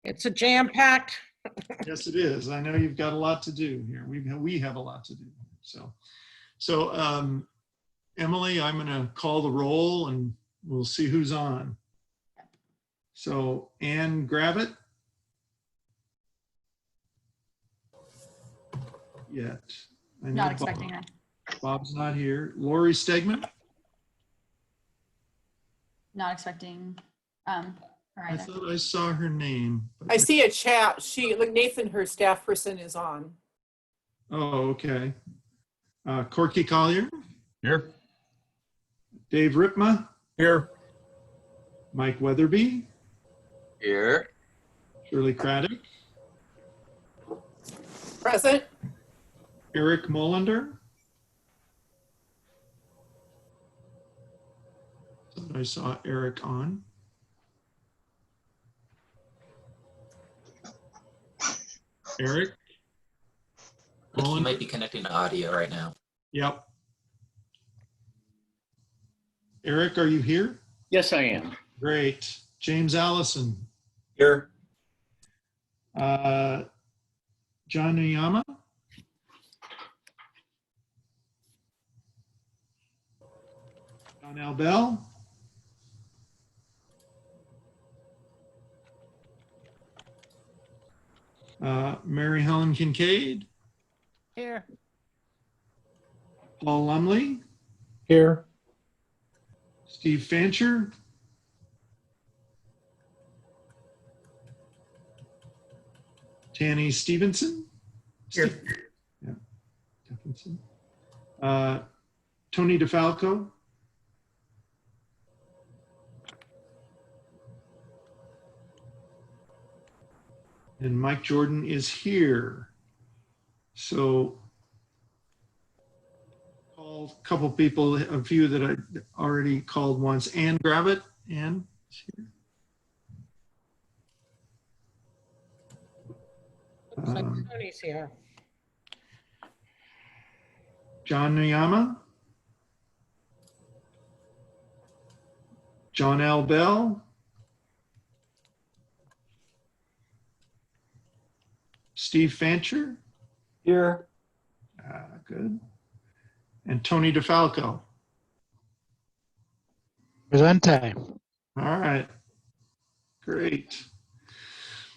It's a jam-packed. Yes, it is. I know you've got a lot to do here. We have a lot to do. So Emily, I'm going to call the roll and we'll see who's on. So Ann Gravitt. Yet. I know Not expecting her. Bob's not here. Lori Stegman. Not expecting her I either. thought I saw her name. I see a chat. Nathan, her staff person, is on. Oh, okay. Corky Collier. Here. Dave Ripma. Here. Mike Weatherby. Here. Shirley Craddock. Present. Eric Molander. I saw Eric on. Eric? I think you might be connecting to audio right now. Yep. Eric, are you here? Yes, I am. Great. James Allison. Here. John Niyama. John Albell. Mary Helen Kincaid. Here. Paul Lumley. Here. Steve Fancher. Tanny Stevenson. Here. Yeah, Stevenson. Tony DeFalco. And Mike Jordan is here. So called a couple people, a few that I already called once. Ann Gravitt. Ann is here. Looks like Tony's here. John Niyama. John L. Bell. Steve Fancher. Here. Good. And Tony DeFalco. Presente. All right. Great.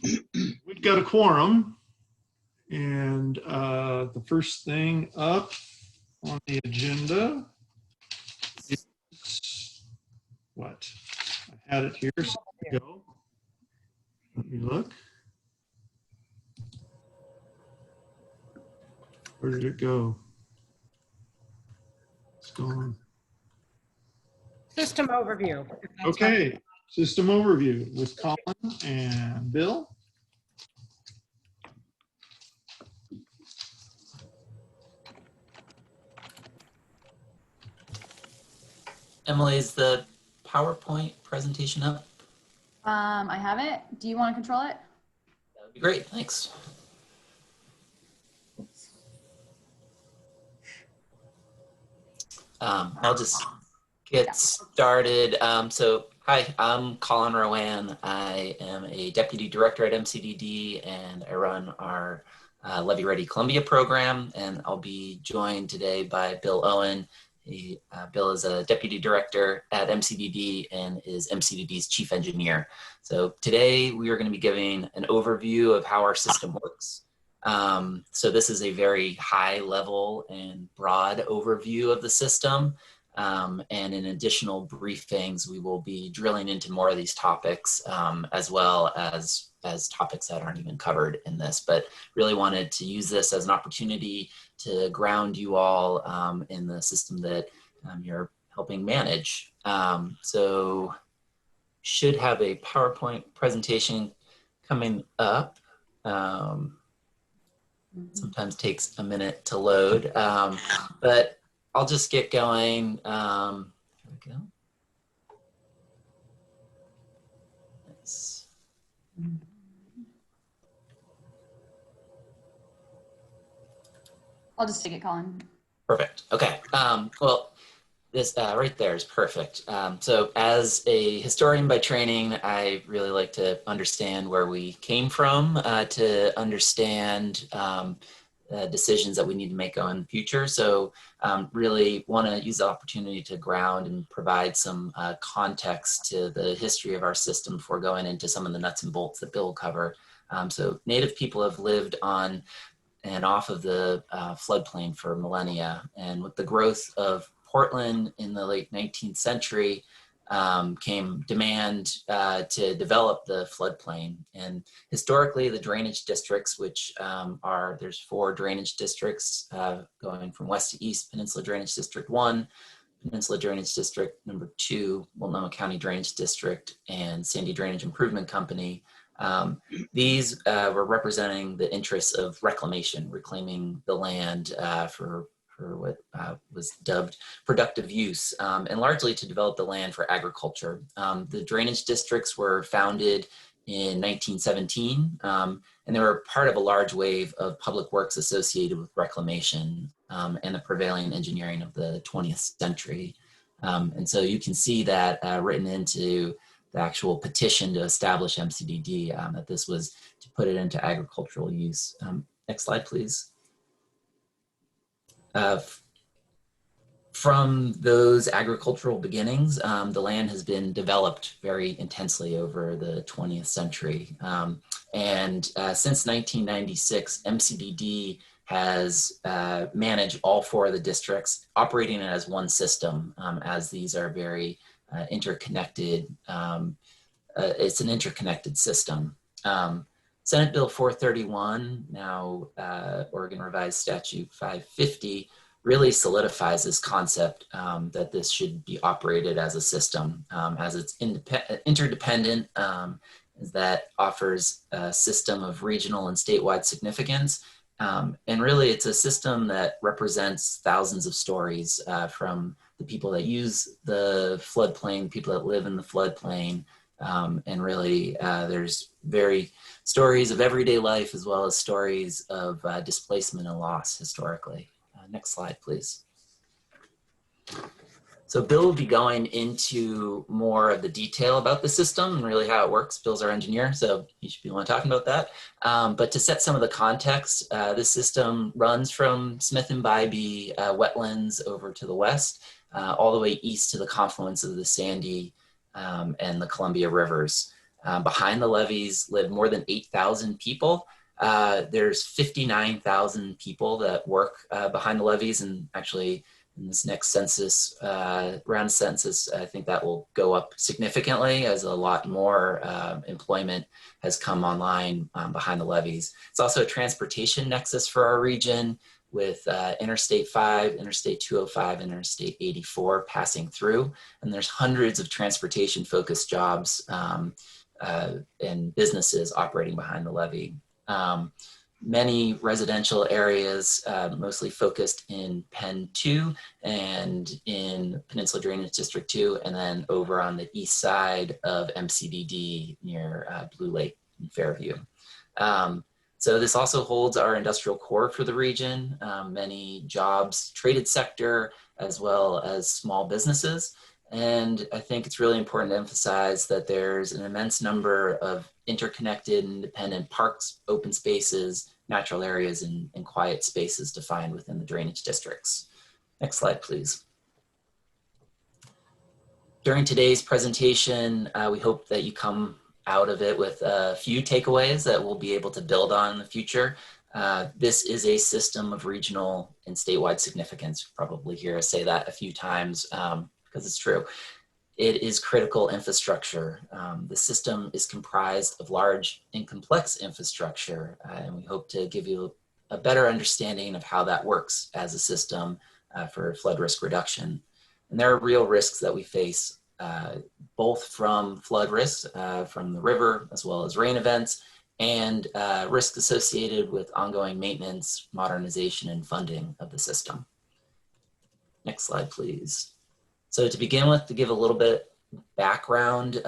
We've got a quorum. And the first thing up on the agenda is what? I had it here. So here we go. Let me look. Where did it go? It's gone. System overview. if that's Okay, system overview with Colin and Bill. Emily, is the PowerPoint presentation up? I have it. Do you want to control it? That would be great. Thanks. I'll just get started. So hi, I'm Colin Rowan. I am a Deputy Director at MCDD and I run our Levy Ready Columbia program, and I'll be joined today by Bill Owen. Bill is a Deputy Director at MCDD and is MCDD's Chief Engineer. So today we are going to be giving an overview of how our system works. So this is a very high level and broad overview of the system. And in additional briefings, we will be drilling into more of these topics, as well as topics that aren't even covered in this, but really wanted to use this as an opportunity to ground you all in the system that you're helping manage. So should have a PowerPoint presentation coming up. Sometimes takes a minute to load, but I'll just get going. Here we go. Nice. I'll just take it, Colin. Perfect. Okay. Well, This right there is perfect. So as a historian by training, I really like to understand where we came from, to understand decisions that we need to make going in the future. So really want to use the opportunity to ground and provide some context to the history of our system before going into some of the nuts and bolts that Bill will cover. So Native people have lived on and off of the floodplain for millennia. And with the growth of Portland in the late 19th century, came demand to develop the floodplain. And historically, the drainage districts, which there's 4 drainage districts going from west to east: Peninsula Drainage District 1, Peninsula Drainage District number 2, Multnomah County Drainage District, and Sandy Drainage Improvement Company. These were representing the interests of reclamation, reclaiming the land for what was dubbed productive use, and largely to develop the land for agriculture. The drainage districts were founded in 1917, and they were part of a large wave of public works associated with reclamation and the prevailing engineering of the 20th century. And so you can see that written into the actual petition to establish MCDD, that this was to put it into agricultural use. Next slide, please. From those agricultural beginnings, the land has been developed very intensely over the 20th century. And since 1996, MCDD has managed all 4 of the districts, operating it as one system, as these are very interconnected. It's an interconnected system. Senate Bill 431, now Oregon Revised Statute 550, really solidifies this concept that this should be operated as a system, as it's interdependent, that offers a system of regional and statewide significance. And really, it's a system that represents thousands of stories from the people that use the floodplain, people that live in the floodplain, and really there's stories of everyday life as well as stories of displacement and loss historically. Next slide, please. So Bill will be going into more of the detail about the system and really how it works. Bill's our engineer, so he should be the one talking about that. But to set some of the context, this system runs from Smith and Bybee wetlands over to the west, all the way east to the confluence of the Sandy and the Columbia rivers. Behind the levees live more than 8,000 people. There's 59,000 people that work behind the levees, and actually in this next census, round census, I think that will go up significantly as a lot more employment has come online behind the levees. It's also a transportation nexus for our region, with Interstate 5, Interstate 205, and Interstate 84 passing through. And there's hundreds of transportation-focused jobs and businesses operating behind the levee. Many residential areas, mostly focused in Penn 2 and in Peninsula Drainage District 2, and then over on the east side of MCDD near Blue Lake and Fairview. So this also holds our industrial core for the region, many jobs, traded sector, as well as small businesses. And I think it's really important to emphasize that there's an immense number of interconnected, independent parks, open spaces, natural areas, and quiet spaces to find within the drainage districts. Next slide, please. During today's presentation, we hope that you come out of it with a few takeaways that we'll be able to build on in the future. This is a system of regional and statewide significance. You'll probably hear us say that a few times because it's true. It is critical infrastructure. The system is comprised of large and complex infrastructure, and we hope to give you a better understanding of how that works as a system for flood risk reduction. And there are real risks that we face, both from flood risks from the river, as well as rain events, and risks associated with ongoing maintenance, modernization, and funding of the system. Next slide, please. So to begin with, to give a little bit background,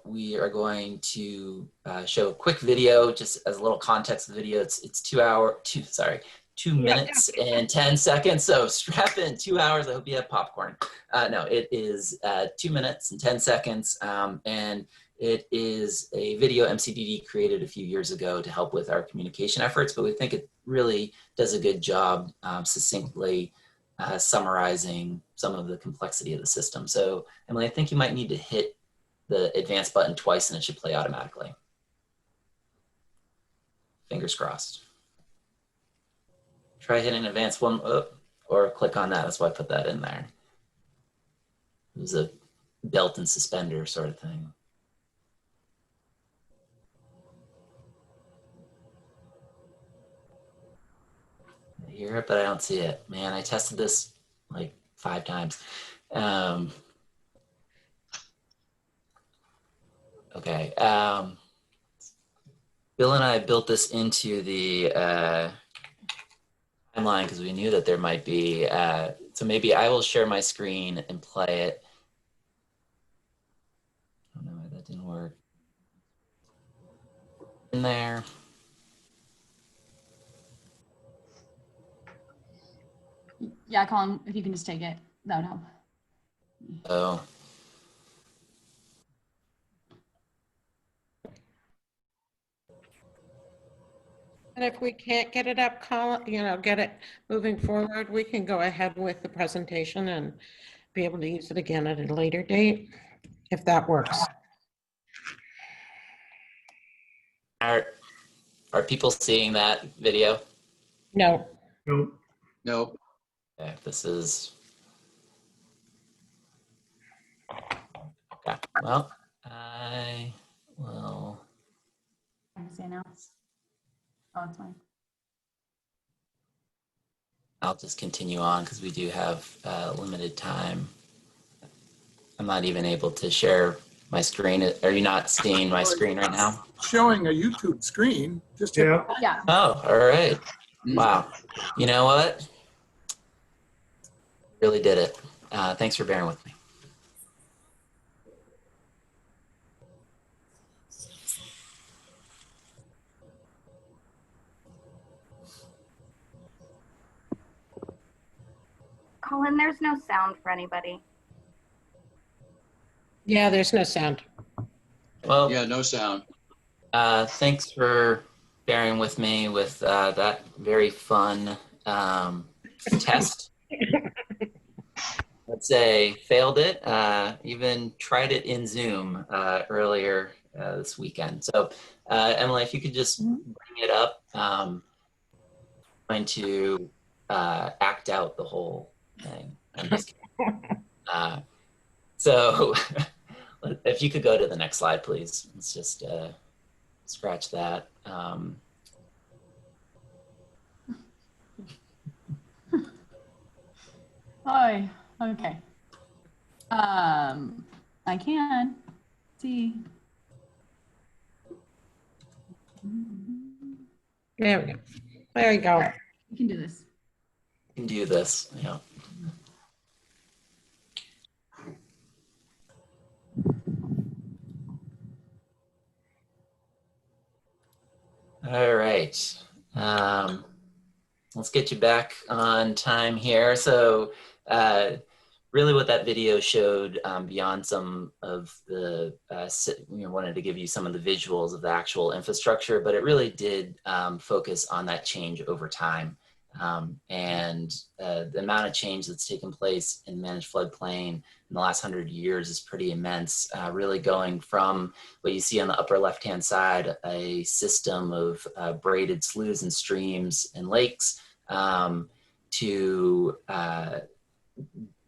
we are going to show a quick video, just as a little context of the video. It's 2 2 minutes and 10 seconds. So strap in, 2 hours. I hope you have popcorn. No, it is 2 minutes and 10 seconds. And it is a video MCDD created a few years ago to help with our communication efforts, but we think it really does a good job succinctly summarizing some of the complexity of the system. So Emily, I think you might need to hit the advance button twice and it should play automatically. Fingers crossed. Try hitting advance one, or click on that. That's why I put that in there. It was a belt and suspender sort of thing. I hear it, but I don't see it. Man, I tested this like 5 times. Okay. Bill and I built this into the timeline because we knew that there might be, so maybe I will share my screen and play it. I don't know why that didn't work. In there. Yeah, Colin, if you can just take it, that would help. Oh. And if we can't get it up, get it moving forward, we can go ahead with the presentation and be able to use it again at a later date, if that works. Are people seeing that video? No. Nope. Nope. Okay, this is. Okay, well, I will. I can see it now. Oh, it's fine. I'll just continue on because we do have limited time. I'm not even able to share my screen. Are you not seeing my screen right now? Showing a YouTube screen. Just Yeah. Yeah. Oh, all right. Wow. You know what? Really did it. Thanks for bearing with me. Colin, there's no sound for anybody. Yeah, there's no sound. Well, Yeah, no sound. thanks for bearing with me with that very fun test. Let's say failed it, even tried it in Zoom earlier this weekend. So Emily, if you could just bring it up, trying to act out the whole thing. I'm just kidding. So if you could go to the next slide, please. Let's just scratch that. Hi. Okay. I can see. There we go. There you go. You can do this. You can do this. Yeah. All right. Let's get you back on time here. So really what that video showed beyond some of the, wanted to give you some of the visuals of the actual infrastructure, but it really did focus on that change over time. And the amount of change that's taken place in managed floodplain in the last 100 years is pretty immense, really going from what you see on the upper left-hand side, a system of braided sloughs and streams and lakes, to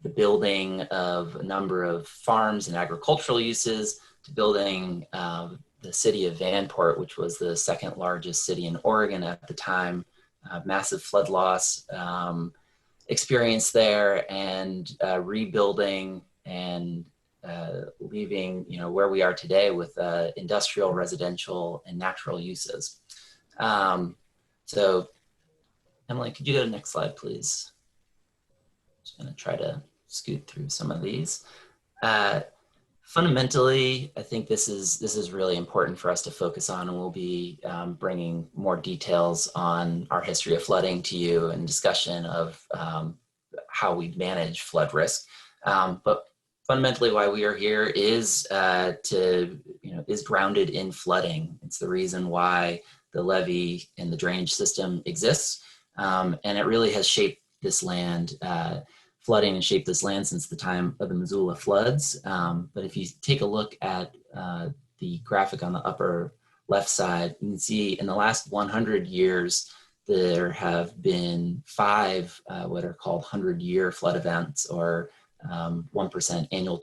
the building of a number of farms and agricultural uses, to building the city of Vanport, which was the second largest city in Oregon at the time. Massive flood loss experienced there, and rebuilding and leaving, where we are today with industrial, residential, and natural uses. So Emily, could you go to the next slide, please? Just gonna try to scoot through some of these. Fundamentally, I think this is really important for us to focus on, and we'll be bringing more details on our history of flooding to you and discussion of how we manage flood risk. But fundamentally, why we are here is is grounded in flooding. It's the reason why the levee and the drainage system exists, and it really has shaped this land. Flooding and shaped this land since the time of the Missoula floods. But if you take a look at the graphic on the upper left side, you can see in the last 100 years, there have been 5 what are called 100-year flood events, or 1% annual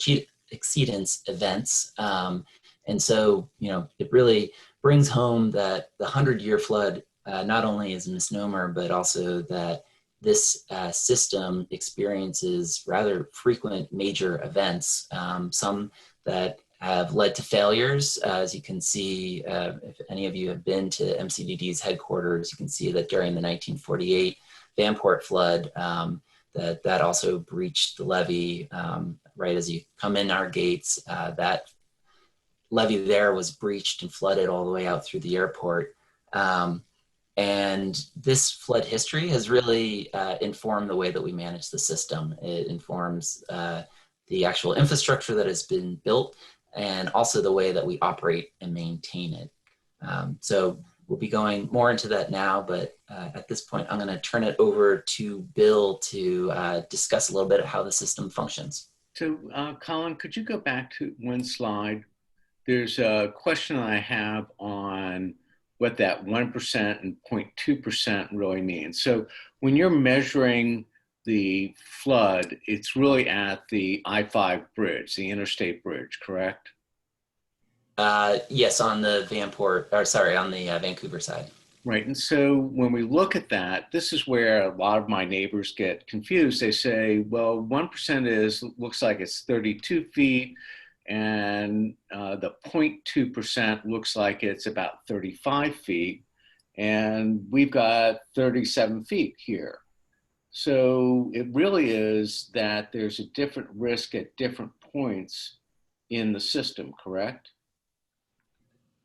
exceedance events. And so, it really brings home that the 100-year flood not only is a misnomer, but also that this system experiences rather frequent major events, some that have led to failures. As you can see, if any of you have been to MCDD's headquarters, you can see that during the 1948 Vanport flood, that also breached the levee right as you come in our gates. That levee there was breached and flooded all the way out through the airport. And this flood history has really informed the way that we manage the system. It informs the actual infrastructure that has been built, and also the way that we operate and maintain it. So we'll be going more into that now, but at this point, I'm going to turn it over to Bill to discuss a little bit of how the system functions. So Colin, could you go back to one slide? There's a question I have on what that 1% and 0.2% really means. So when you're measuring the flood, it's really at the I-5 bridge, the interstate bridge, correct? Yes, on the on the Vancouver side. Right, and so when we look at that, this is where a lot of my neighbors get confused. They say, well, 1% looks like it's 32 feet, and the 0.2% looks like it's about 35 feet, and we've got 37 feet here. So it really is that there's a different risk at different points in the system, correct?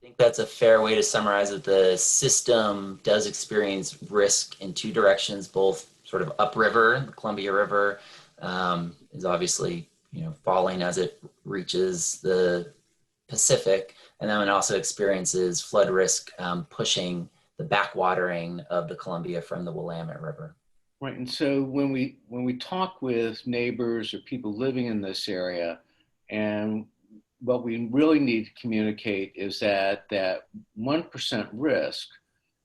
I think that's a fair way to summarize it. The system does experience risk in 2 directions, both sort of upriver. The Columbia River is obviously falling as it reaches the Pacific, and then it also experiences flood risk pushing the backwatering of the Columbia from the Willamette River. Right, and so when we talk with neighbors or people living in this area, and what we really need to communicate is that 1% risk,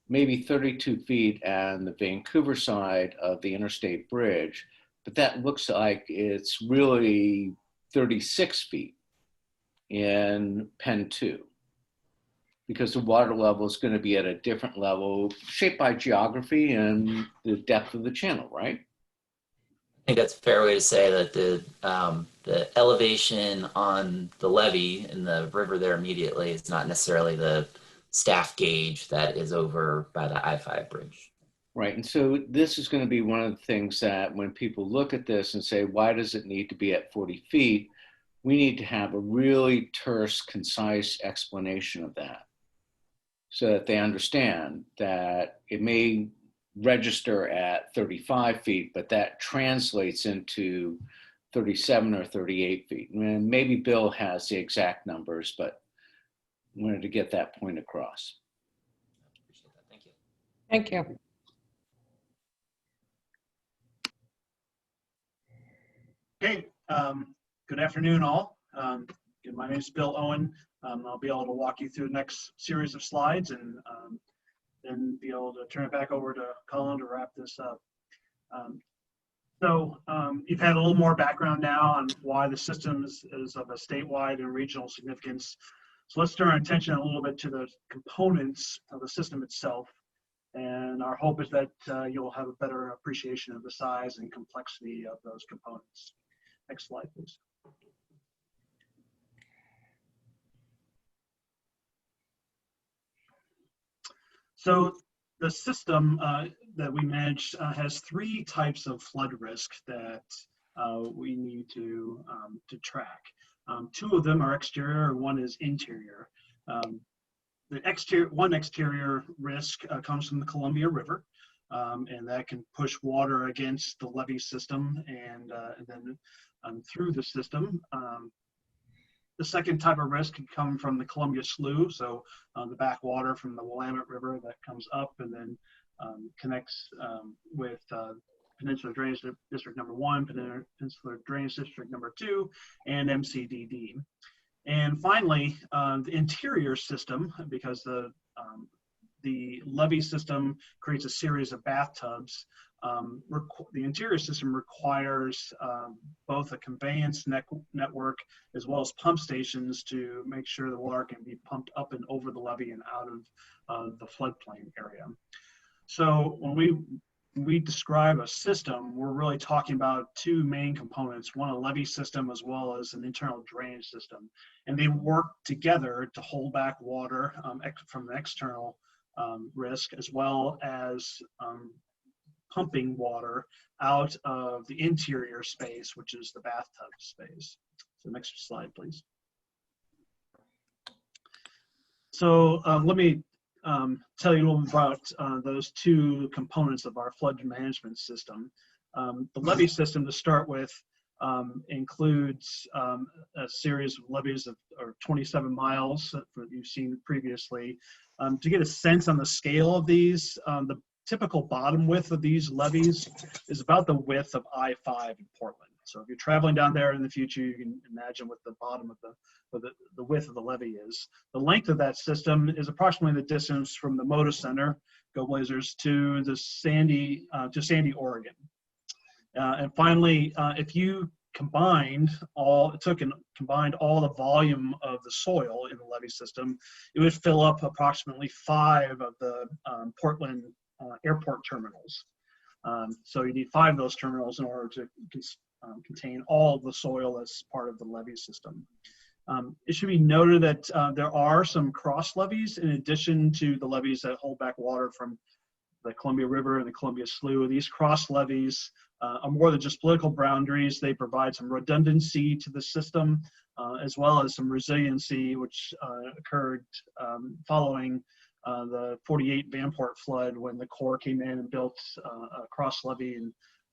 maybe 32 feet on the Vancouver side of the interstate bridge, but that looks like it's really 36 feet in Pen 2, because the water level is going to be at a different level shaped by geography and the depth of the channel, right? I think that's a fair way to say that the elevation on the levee in the river there immediately is not necessarily the staff gauge that is over by the I-5 bridge. Right, and so this is going to be one of the things that when people look at this and say, why does it need to be at 40 feet? We need to have a really terse, concise explanation of that so that they understand that it may register at 35 feet, but that translates into 37 or 38 feet. And maybe Bill has the exact numbers, but I wanted to get that point across. Appreciate that. Thank you. Thank you. Okay, good afternoon all. My name is Bill Owen. I'll be able to walk you through the next series of slides and then be able to turn it back over to Colin to wrap this up. So you've had a little more background now on why the system is of a statewide and regional significance. So let's turn our attention a little bit to the components of the system itself. And our hope is that you'll have a better appreciation of the size and complexity of those components. Next slide, please. So the system that we manage has 3 types of flood risk that we need to track. Two of them are exterior and one is interior. One exterior risk comes from the Columbia River, and that can push water against the levee system and then through the system. The second type of risk can come from the Columbia Slough, so the backwater from the Willamette River that comes up and then connects with Peninsula Drainage District number 1, Peninsula Drainage District number 2, and MCDD. And finally, the interior system, because the levee system creates a series of bathtubs. The interior system requires both a conveyance network as well as pump stations to make sure the water can be pumped up and over the levee and out of the floodplain area. So when we describe a system, we're really talking about two main components, one a levee system as well as an internal drainage system. And they work together to hold back water from the external risk, as well as pumping water out of the interior space, which is the bathtub space. So next slide, please. So let me tell you a little bit about those two components of our flood management system. The levee system, to start with, includes a series of levees of 27 miles that you've seen previously. To get a sense on the scale of these, the typical bottom width of these levees is about the width of I-5 in Portland. So if you're traveling down there in the future, you can imagine what the bottom of the width of the levee is. The length of that system is approximately the distance from the Moda Center, go Blazers, to the Sandy, Oregon. And finally, if you combined all the volume of the soil in the levee system, it would fill up approximately 5 of the Portland airport terminals. So you need 5 of those terminals in order to contain all of the soil that's part of the levee system. It should be noted that there are some cross levees in addition to the levees that hold back water from the Columbia River and the Columbia Slough. These cross levees are more than just political boundaries. They provide some redundancy to the system, as well as some resiliency, which occurred following the 48 Vanport flood, when the Corps came in and built a cross levee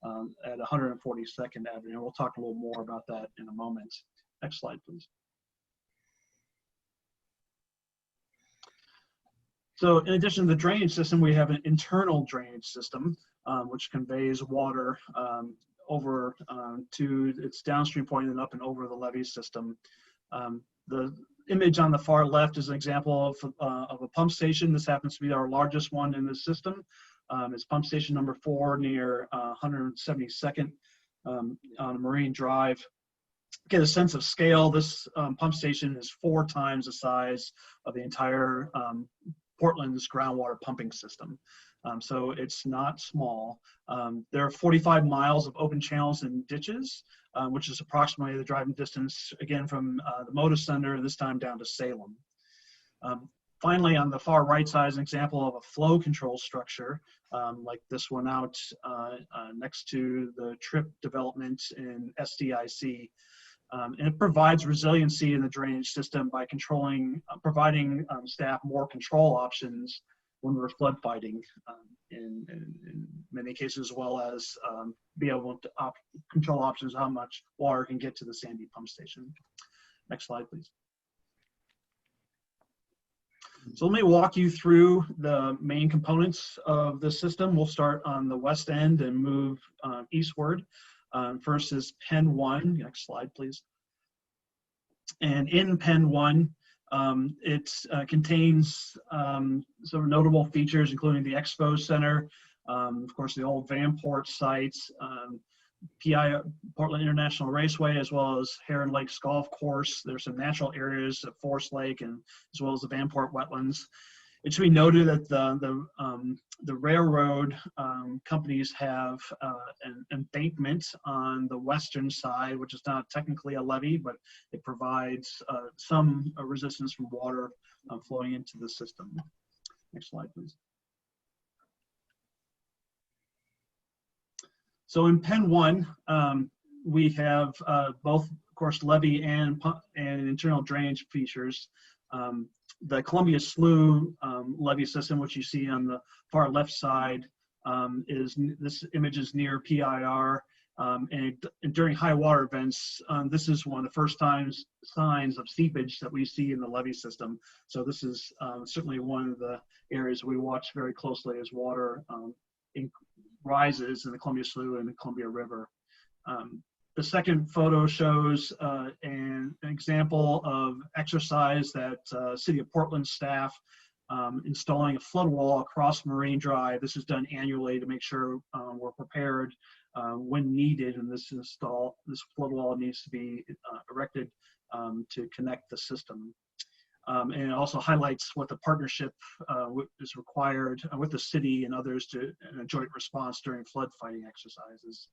at 142nd Avenue. We'll talk a little more about that in a moment. Next slide, please. So in addition to the drainage system, we have an internal drainage system, which conveys water over to its downstream point and up and over the levee system. The image on the far left is an example of a pump station. This happens to be our largest one in the system. It's pump station number 4 near 172nd on Marine Drive. Get a sense of scale, this pump station is 4 times the size of the entire Portland's groundwater pumping system. So it's not small. There are 45 miles of open channels and ditches, which is approximately the driving distance, again, from the Moda Center, this time down to Salem. Finally, on the far right side is an example of a flow control structure, like this one out next to the TRIP development in SDIC. And it provides resiliency in the drainage system by providing staff more control options when we're flood fighting in many cases, as well as be able to control options how much water can get to the Sandy pump station. Next slide, please. So let me walk you through the main components of the system. We'll start on the west end and move eastward. First is Pen 1. Next slide, please. And in Pen 1, it contains some notable features, including the Expo Center, of course, the old Vanport sites, PI Portland International Raceway, as well as Heron Lakes Golf Course. There's some natural areas at Forest Lake, and as well as the Vanport wetlands. It should be noted that the railroad companies have an embankment on the western side, which is not technically a levee, but it provides some resistance from water flowing into the system. Next slide, please. So in Pen 1, we have both course, levee and internal drainage features. The Columbia Slough levee system, which you see on the far left side, this image is near PIR. And during high water events, this is one of the first signs of seepage that we see in the levee system. So this is certainly one of the areas we watch very closely as water rises in the Columbia Slough and the Columbia River. The second photo shows an example of exercise that City of Portland staff installing a flood wall across Marine Drive. This is done annually to make sure we're prepared when needed, and this flood wall needs to be erected to connect the system. And it also highlights what the partnership is required with the city and others in a joint response during flood fighting exercises.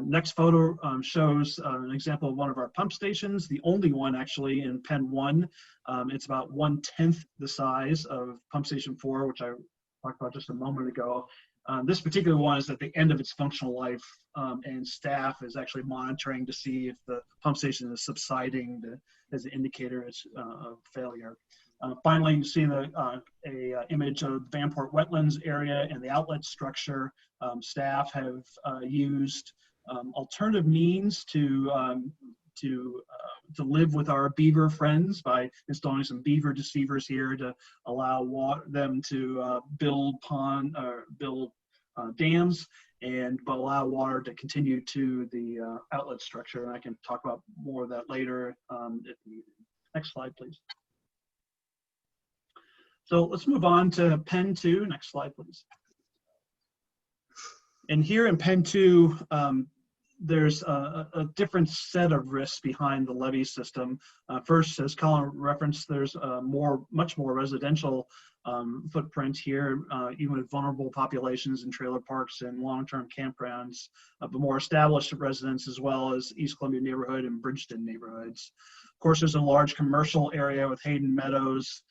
Next photo shows an example of one of our pump stations, the only one actually in Pen 1. It's about 1/10 the size of Pump Station 4, which I talked about just a moment ago. This particular one is at the end of its functional life, and staff is actually monitoring to see if the pump station is subsiding as an indicator of failure. Finally, you see an image of the Vanport wetlands area and the outlet structure. Staff have used alternative means to live with our beaver friends by installing some beaver deceivers here to allow them to build dams but allow water to continue to the outlet structure. And I can talk about more of that later if needed. Next slide, please. So let's move on to Pen 2. Next slide, please. And here in Pen 2, there's a different set of risks behind the levee system. First, as Colin referenced, there's much more residential footprint here, even with vulnerable populations in trailer parks and long-term campgrounds, but more established residents as well as East Columbia neighborhood and Bridgeton neighborhoods. Of course, there's a large commercial area with Hayden Meadows,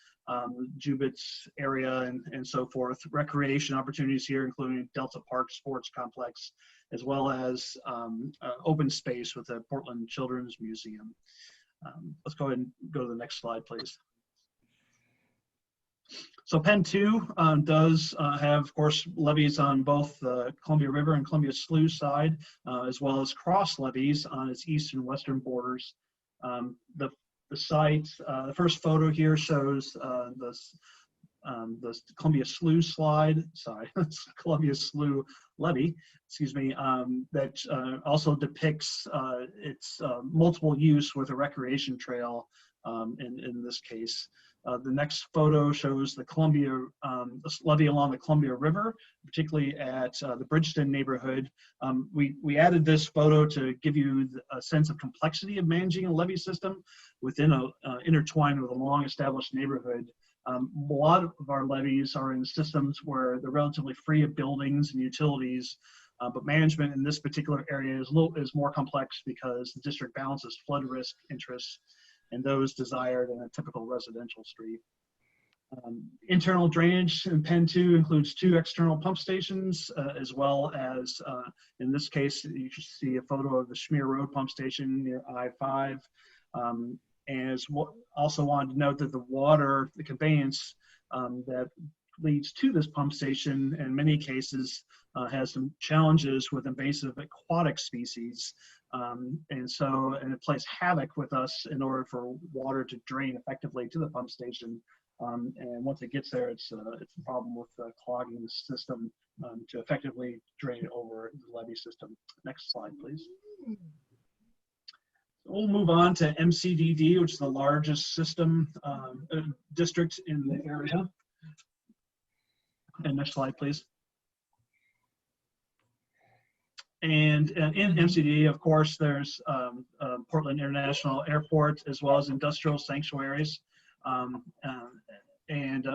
Jubit's area, and so forth. Recreation opportunities here, including Delta Park Sports Complex, as well as open space with the Portland Children's Museum. Let's go ahead and go to the next slide, please. So Pen 2 does have, of course, levees on both the Columbia River and Columbia Slough side, as well as cross levees on its east and western borders. The site, the first photo here shows the Columbia Slough Columbia Slough levee, excuse me, that also depicts its multiple use with a recreation trail in this case. The next photo shows the Columbia levee along the Columbia River, particularly at the Bridgeton neighborhood. We added this photo to give you a sense of complexity of managing a levee system within intertwined with a long-established neighborhood. A lot of our levees are in systems where they're relatively free of buildings and utilities, but management in this particular area is more complex because the district balances flood risk interests and those desired in a typical residential street. Internal drainage in Pen 2 includes 2 external pump stations, as well as, in this case, you should see a photo of the Schmear Road pump station near I-5. And also wanted to note that the conveyance that leads to this pump station in many cases has some challenges with invasive aquatic species. And it plays havoc with us in order for water to drain effectively to the pump station. And once it gets there, it's a problem with clogging the system to effectively drain it over the levee system. Next slide, please. We'll move on to MCDD, which is the largest system district in the area. And next slide, please. And in MCD, of course, there's Portland International Airport, as well as industrial sanctuaries,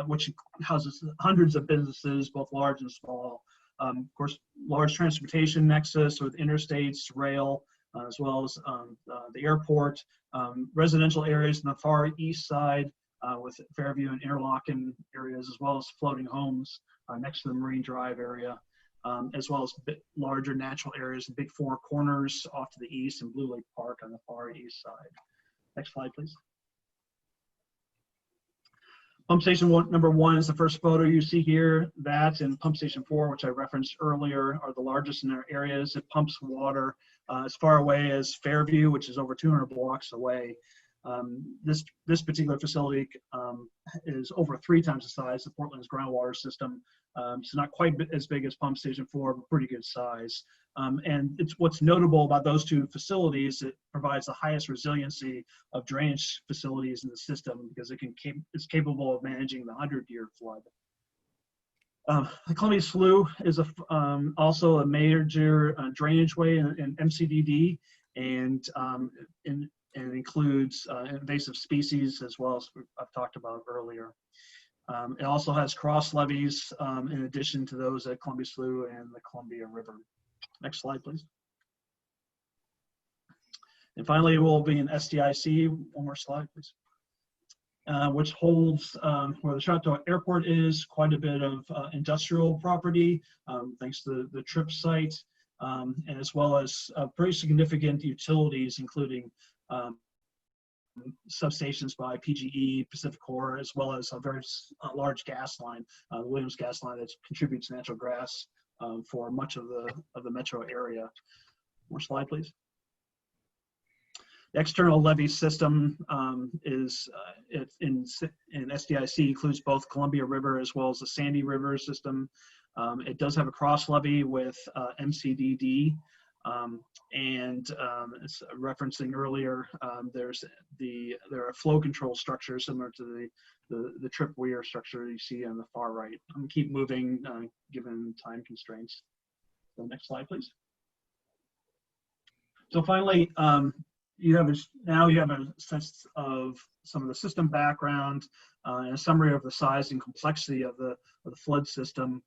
which houses hundreds of businesses, both large and small. Of course, large transportation nexus with interstates, rail, as well as the airport. Residential areas in the far east side with Fairview and Interlochen areas, as well as floating homes next to the Marine Drive area. as well as larger natural areas, the Big Four Corners off to the east and Blue Lake Park on the far east side. Next slide, please. Pump station number 1 is the first photo you see here. That and pump station 4, which I referenced earlier, are the largest in their areas. It pumps water as far away as Fairview, which is over 200 blocks away. This particular facility is over 3 times the size of Portland's groundwater system. So not quite as big as pump station 4, but pretty good size. And it's what's notable about those 2 facilities, it provides the highest resiliency of drainage facilities in the system because it's capable of managing the 100-year flood. The Columbia Slough is also a major drainage way in MCDD, and includes invasive species as well as I've talked about earlier. It also has cross levees in addition to those at Columbia Slough and the Columbia River. Next slide, please. And finally, we'll be in SDIC. One more slide, please. Which holds where the Chateau Airport is, quite a bit of industrial property, thanks to the TRIP site, and as well as pretty significant utilities, including substations by PGE, Pacificor, as well as a very large gas line, the Williams gas line that contributes natural gas for much of the metro area. More slide, please. The external levee system is in SDIC includes both Columbia River as well as the Sandy River system. It does have a cross levee with MCDD. It's referencing earlier, there are flow control structures similar to the trip weir structure you see on the far right. I'm gonna keep moving given time constraints. So next slide, please. So finally, you have a sense of some of the system background and a summary of the size and complexity of the flood system.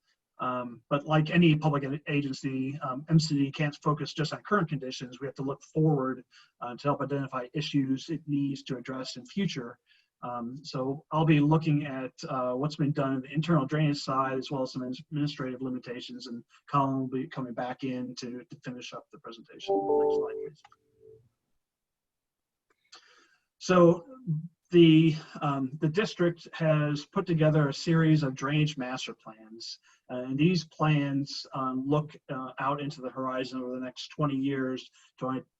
But like any public agency, MCD can't focus just on current conditions. We have to look forward to help identify issues it needs to address in future. So I'll be looking at what's been done in the internal drainage side as well as some administrative limitations, and Colin will be coming back in to finish up the presentation. Next slide, please. So the district has put together a series of drainage master plans, and these plans look out into the horizon over the next 20 years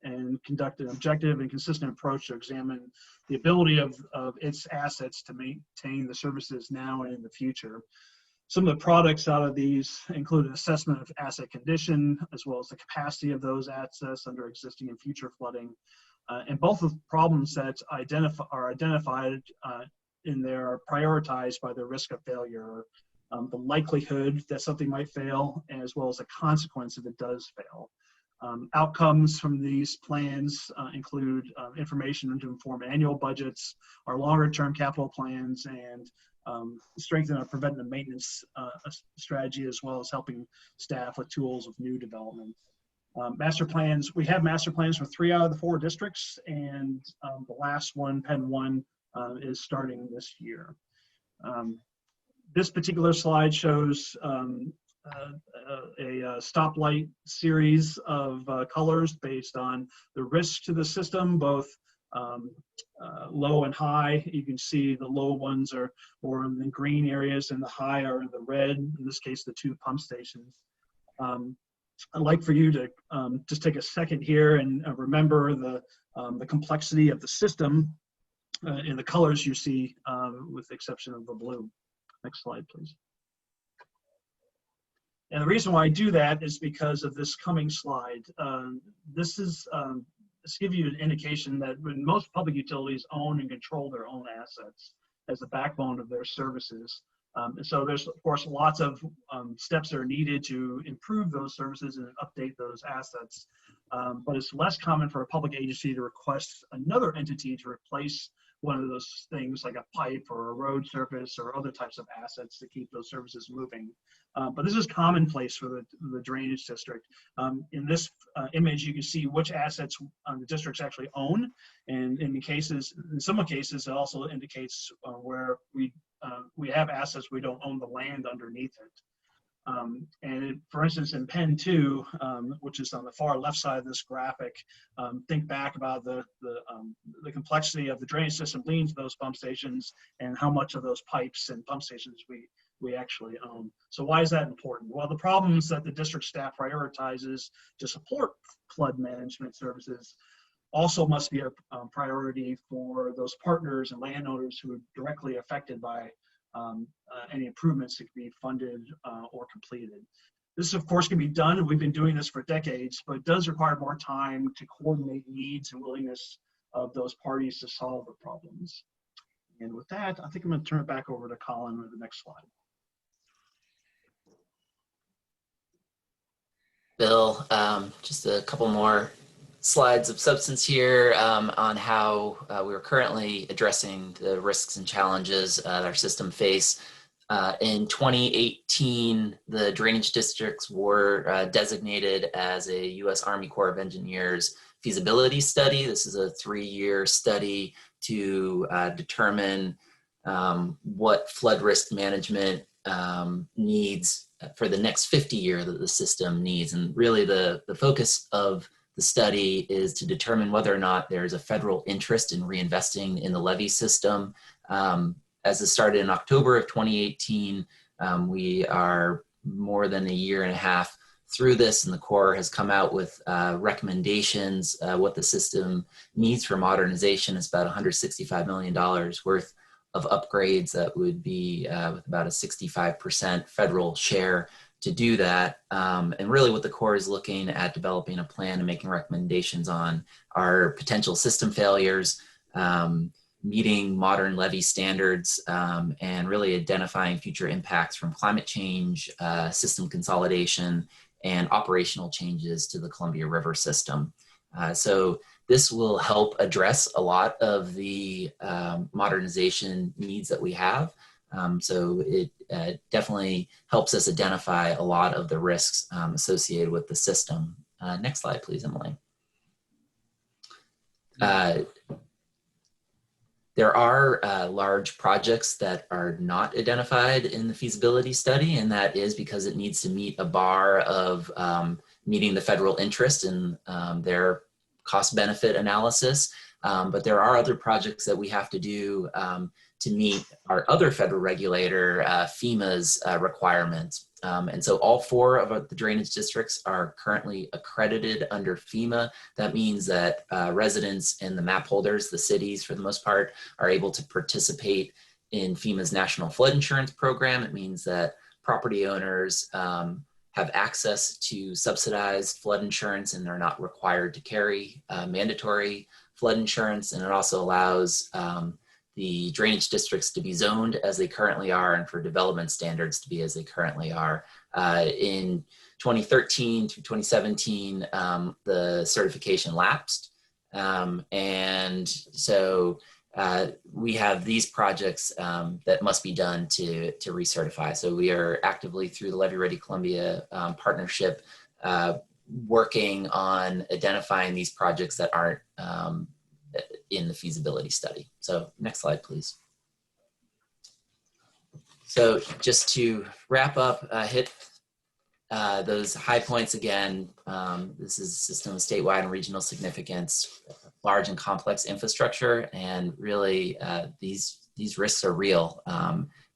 and conduct an objective and consistent approach to examine the ability of its assets to maintain the services now and in the future. Some of the products out of these include an assessment of asset condition, as well as the capacity of those assets under existing and future flooding. And both of the problem sets are identified in there are prioritized by the risk of failure, the likelihood that something might fail, as well as the consequence if it does fail. Outcomes from these plans include information to inform annual budgets, our longer-term capital plans, and strengthen our preventive maintenance strategy, as well as helping staff with tools of new development. Master plans, we have master plans for 3 out of the 4 districts, and the last one, Penn 1, is starting this year. This particular slide shows a stoplight series of colors based on the risk to the system, both low and high. You can see the low ones are more in the green areas and the high are in the red, in this case, the 2 pump stations. I'd like for you to just take a second here and remember the complexity of the system in the colors you see, with the exception of the blue. Next slide, please. And the reason why I do that is because of this coming slide. This gives you an indication that when most public utilities own and control their own assets as the backbone of their services. And so there's, of course, lots of steps that are needed to improve those services and update those assets. But it's less common for a public agency to request another entity to replace one of those things like a pipe or a road surface or other types of assets to keep those services moving. But this is commonplace for the drainage district. In this image, you can see which assets the districts actually own. And in some cases, it also indicates where we have assets, we don't own the land underneath it. For instance, in Pen 2, which is on the far left side of this graphic, think back about the complexity of the drainage system leading to those pump stations and how much of those pipes and pump stations we actually own. So why is that important? Well, the problems that the district staff prioritizes to support flood management services also must be a priority for those partners and landowners who are directly affected by any improvements that can be funded or completed. This, of course, can be done, and we've been doing this for decades, but it does require more time to coordinate needs and willingness of those parties to solve the problems. And with that, I think I'm going to turn it back over to Colin with the next slide. Bill, just a couple more slides of substance here on how we're currently addressing the risks and challenges that our system face. In 2018, the drainage districts were designated as a U.S. Army Corps of Engineers feasibility study. This is a 3-year study to determine what flood risk management needs for the next 50 years that the system needs. And really the focus of the study is to determine whether or not there's a federal interest in reinvesting in the levee system. As it started in October of 2018, we are more than a year and a half through this, and the Corps has come out with recommendations. What the system needs for modernization is about $165 million worth of upgrades that would be with about a 65% federal share to do that. And really what the Corps is looking at developing a plan and making recommendations on are potential system failures, meeting modern levee standards, and really identifying future impacts from climate change, system consolidation, and operational changes to the Columbia River system. So this will help address a lot of the modernization needs that we have. So it definitely helps us identify a lot of the risks associated with the system. Next slide, please, Emily. There are large projects that are not identified in the feasibility study, and that is because it needs to meet a bar of meeting the federal interest in their cost-benefit analysis. But there are other projects that we have to do to meet our other federal regulator, FEMA's requirements. And so all 4 of the drainage districts are currently accredited under FEMA. That means that residents and the map holders, the cities for the most part, are able to participate in FEMA's National Flood Insurance Program. It means that property owners have access to subsidized flood insurance and they're not required to carry mandatory flood insurance. And it also allows the drainage districts to be zoned as they currently are and for development standards to be as they currently are. In 2013 through 2017, the certification lapsed. And so we have these projects that must be done to recertify. So we are actively through the Levee Ready Columbia partnership working on identifying these projects that aren't in the feasibility study. So next slide, please. So just to wrap up, hit those high points again. This is a system of statewide and regional significance, large and complex infrastructure, and really these risks are real.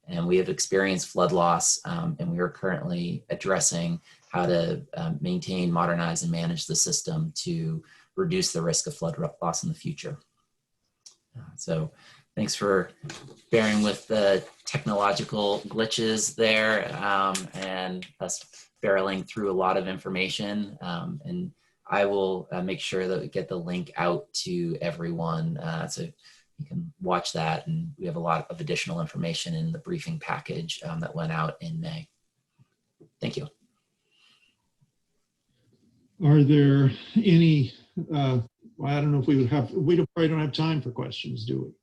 And we have experienced flood loss, and we are currently addressing how to maintain, modernize, and manage the system to reduce the risk of flood loss in the future. So thanks for bearing with the technological glitches there and us barreling through a lot of information. And I will make sure that we get the link out to everyone so you can watch that. And we have a lot of additional information in the briefing package that went out in May. Thank you. Are there any, I don't know if we probably don't have time for questions, do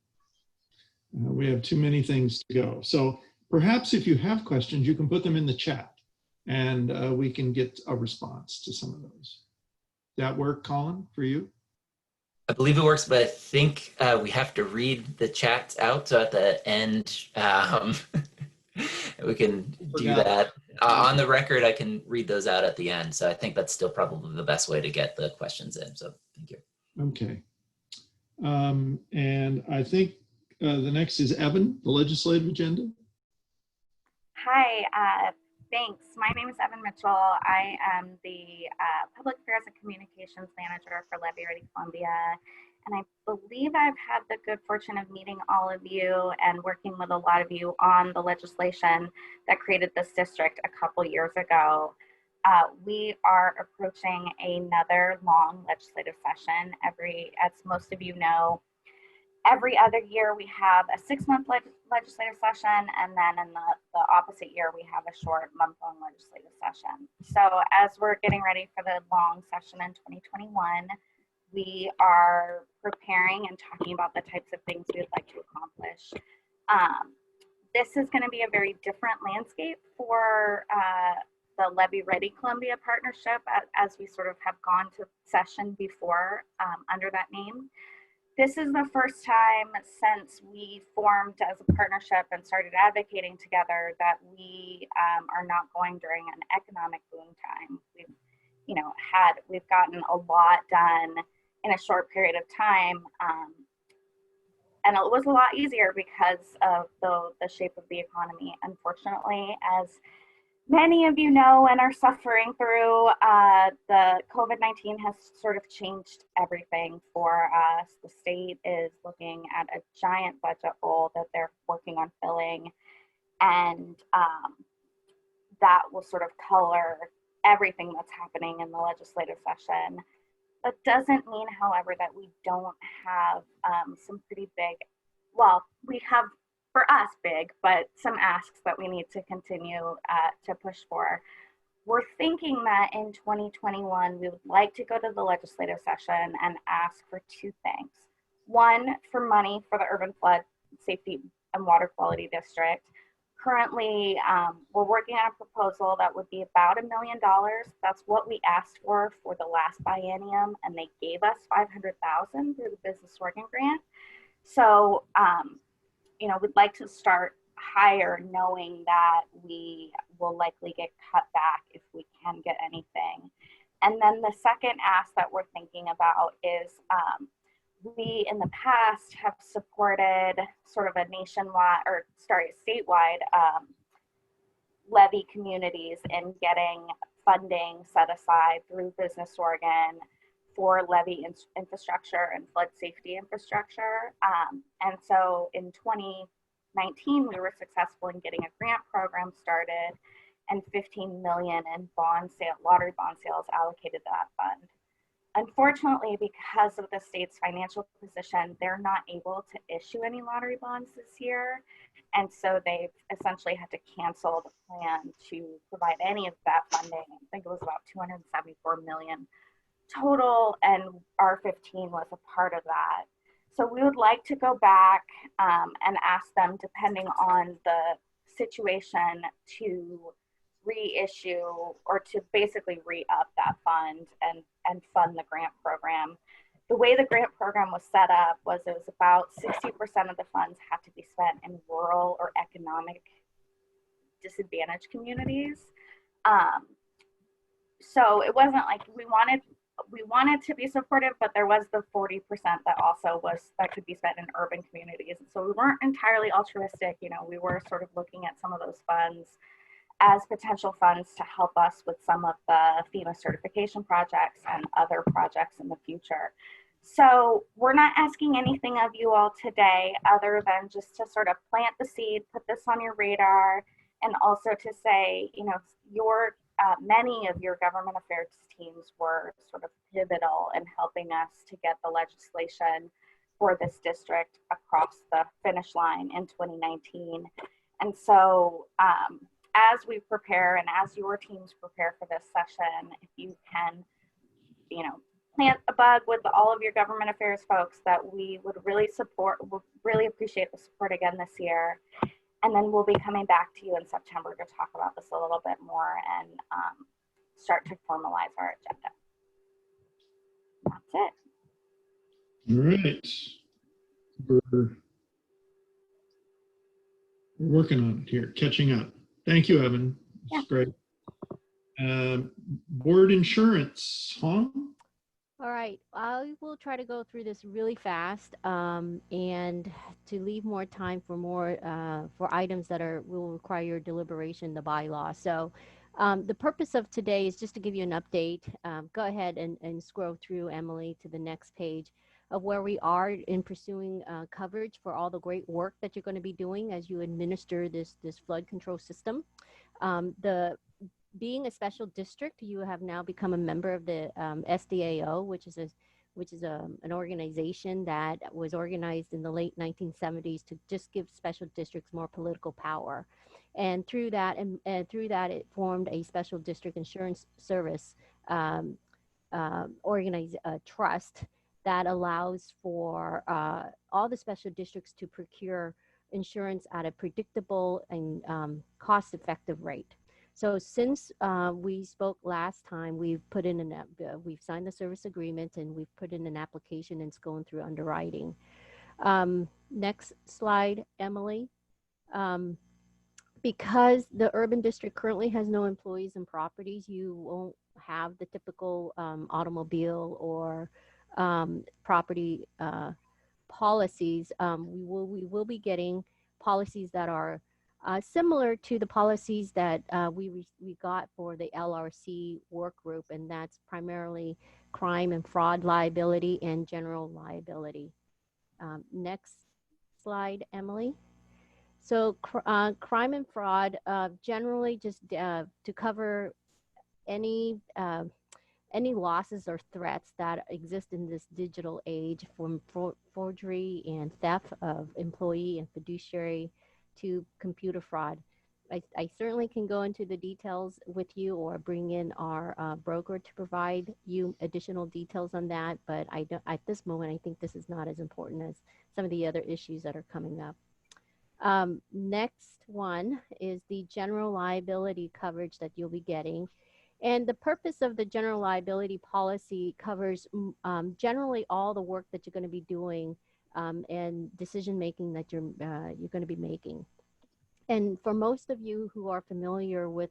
we? We have too many things to go. So perhaps if you have questions, you can put them in the chat and we can get a response to some of those. That work, Colin, for you? I believe it works, but I think we have to read the chats out. So at the end, we can do that. On the record, I can read those out at the end. So I think that's still probably the best way to get the questions in. So thank you. Okay. And I think the next is Evyn, the legislative agenda. Hi, thanks. My name is Evyn Mitchell. I am the Public Affairs and Communications Manager for Liability Columbia. And I believe I've had the good fortune of meeting all of you and working with a lot of you on the legislation that created this district a couple years ago. We are approaching another long legislative session. As most of you know, every other year we have a 6-month legislative session, and then in the opposite year we have a short month-long legislative session. So as we're getting ready for the long session in 2021, we are preparing and talking about the types of things we'd like to accomplish. This is going to be a very different landscape for the Levy Ready Columbia partnership, as we sort of have gone to session before under that name. This is the first time since we formed as a partnership and started advocating together that we are not going during an economic boom time. We've gotten a lot done in a short period of time, and it was a lot easier because of the shape of the economy. Unfortunately, as many of you know and are suffering through, the COVID-19 has sort of changed everything for us. The state is looking at a giant budget hole that they're working on filling, and that will sort of color everything that's happening in the legislative session. That doesn't mean, however, that we don't have some pretty big, well, we have, for us, big, but some asks that we need to continue to push for. We're thinking that in 2021, we would like to go to the legislative session and ask for 2 things. One, for money for the Urban Flood Safety and Water Quality District. Currently, we're working on a proposal that would be about $1 million. That's what we asked for the last biennium, and they gave us $500,000 through the Business Oregon grant. So, we'd like to start higher, knowing that we will likely get cut back if we can get anything. And then the second ask that we're thinking about is we in the past have supported sort of a statewide levy communities in getting funding set aside through Business Oregon for levy infrastructure and flood safety infrastructure. And so in 2019, we were successful in getting a grant program started and $15 million in lottery bond sales allocated to that fund. Unfortunately, because of the state's financial position, they're not able to issue any lottery bonds this year. And so they've essentially had to cancel the plan to provide any of that funding. I think it was about $274 million total, and R15 was a part of that. So we would like to go back and ask them, depending on the situation, to reissue or to basically re-up that fund and fund the grant program. The way the grant program was set up was it was about 60% of the funds had to be spent in rural or economic disadvantaged communities. So it wasn't like we wanted to be supportive, but there was the 40% that could be spent in urban communities. So we weren't entirely altruistic. We were sort of looking at some of those funds as potential funds to help us with some of the FEMA certification projects and other projects in the future. So we're not asking anything of you all today other than just to sort of plant the seed, put this on your radar, and also to say, many of your government affairs teams were sort of pivotal in helping us to get the legislation for this district across the finish line in 2019. And so as we prepare and as your teams prepare for this session, if you can, plant a bug with all of your government affairs folks that we would really appreciate the support again this year. And then we'll be coming back to you in September to talk about this a little bit more and start to formalize our agenda. That's it. All right. We're working on it here, catching up. Thank you, Evyn. Yeah. Great. Board insurance, huh? All right, I will try to go through this really fast and to leave more time for for items that will require your deliberation, the bylaw. So the purpose of today is just to give you an update. Go ahead and scroll through, Emily, to the next page of where we are in pursuing coverage for all the great work that you're going to be doing as you administer this flood control system. Being a special district, you have now become a member of the SDAO, which is an organization that was organized in the late 1970s to just give special districts more political power. And through that, it formed a special district insurance service trust that allows for all the special districts to procure insurance at a predictable and cost-effective rate. So since we spoke last time, we've signed the service agreement and we've put in an application and it's going through underwriting. Next slide, Emily. Because the urban district currently has no employees and properties, you won't have the typical automobile or property policies. We will be getting policies that are similar to the policies that we got for the LRC work group, and that's primarily crime and fraud liability and general liability. Next slide, Emily. So crime and fraud, generally just to cover any losses or threats that exist in this digital age, from forgery and theft of employee and fiduciary to computer fraud. I certainly can go into the details with you or bring in our broker to provide you additional details on that, but at this moment, I think this is not as important as some of the other issues that are coming up. Next one is the general liability coverage that you'll be getting. And the purpose of the general liability policy covers generally all the work that you're going to be doing and decision making that you're going to be making. And for most of you who are familiar with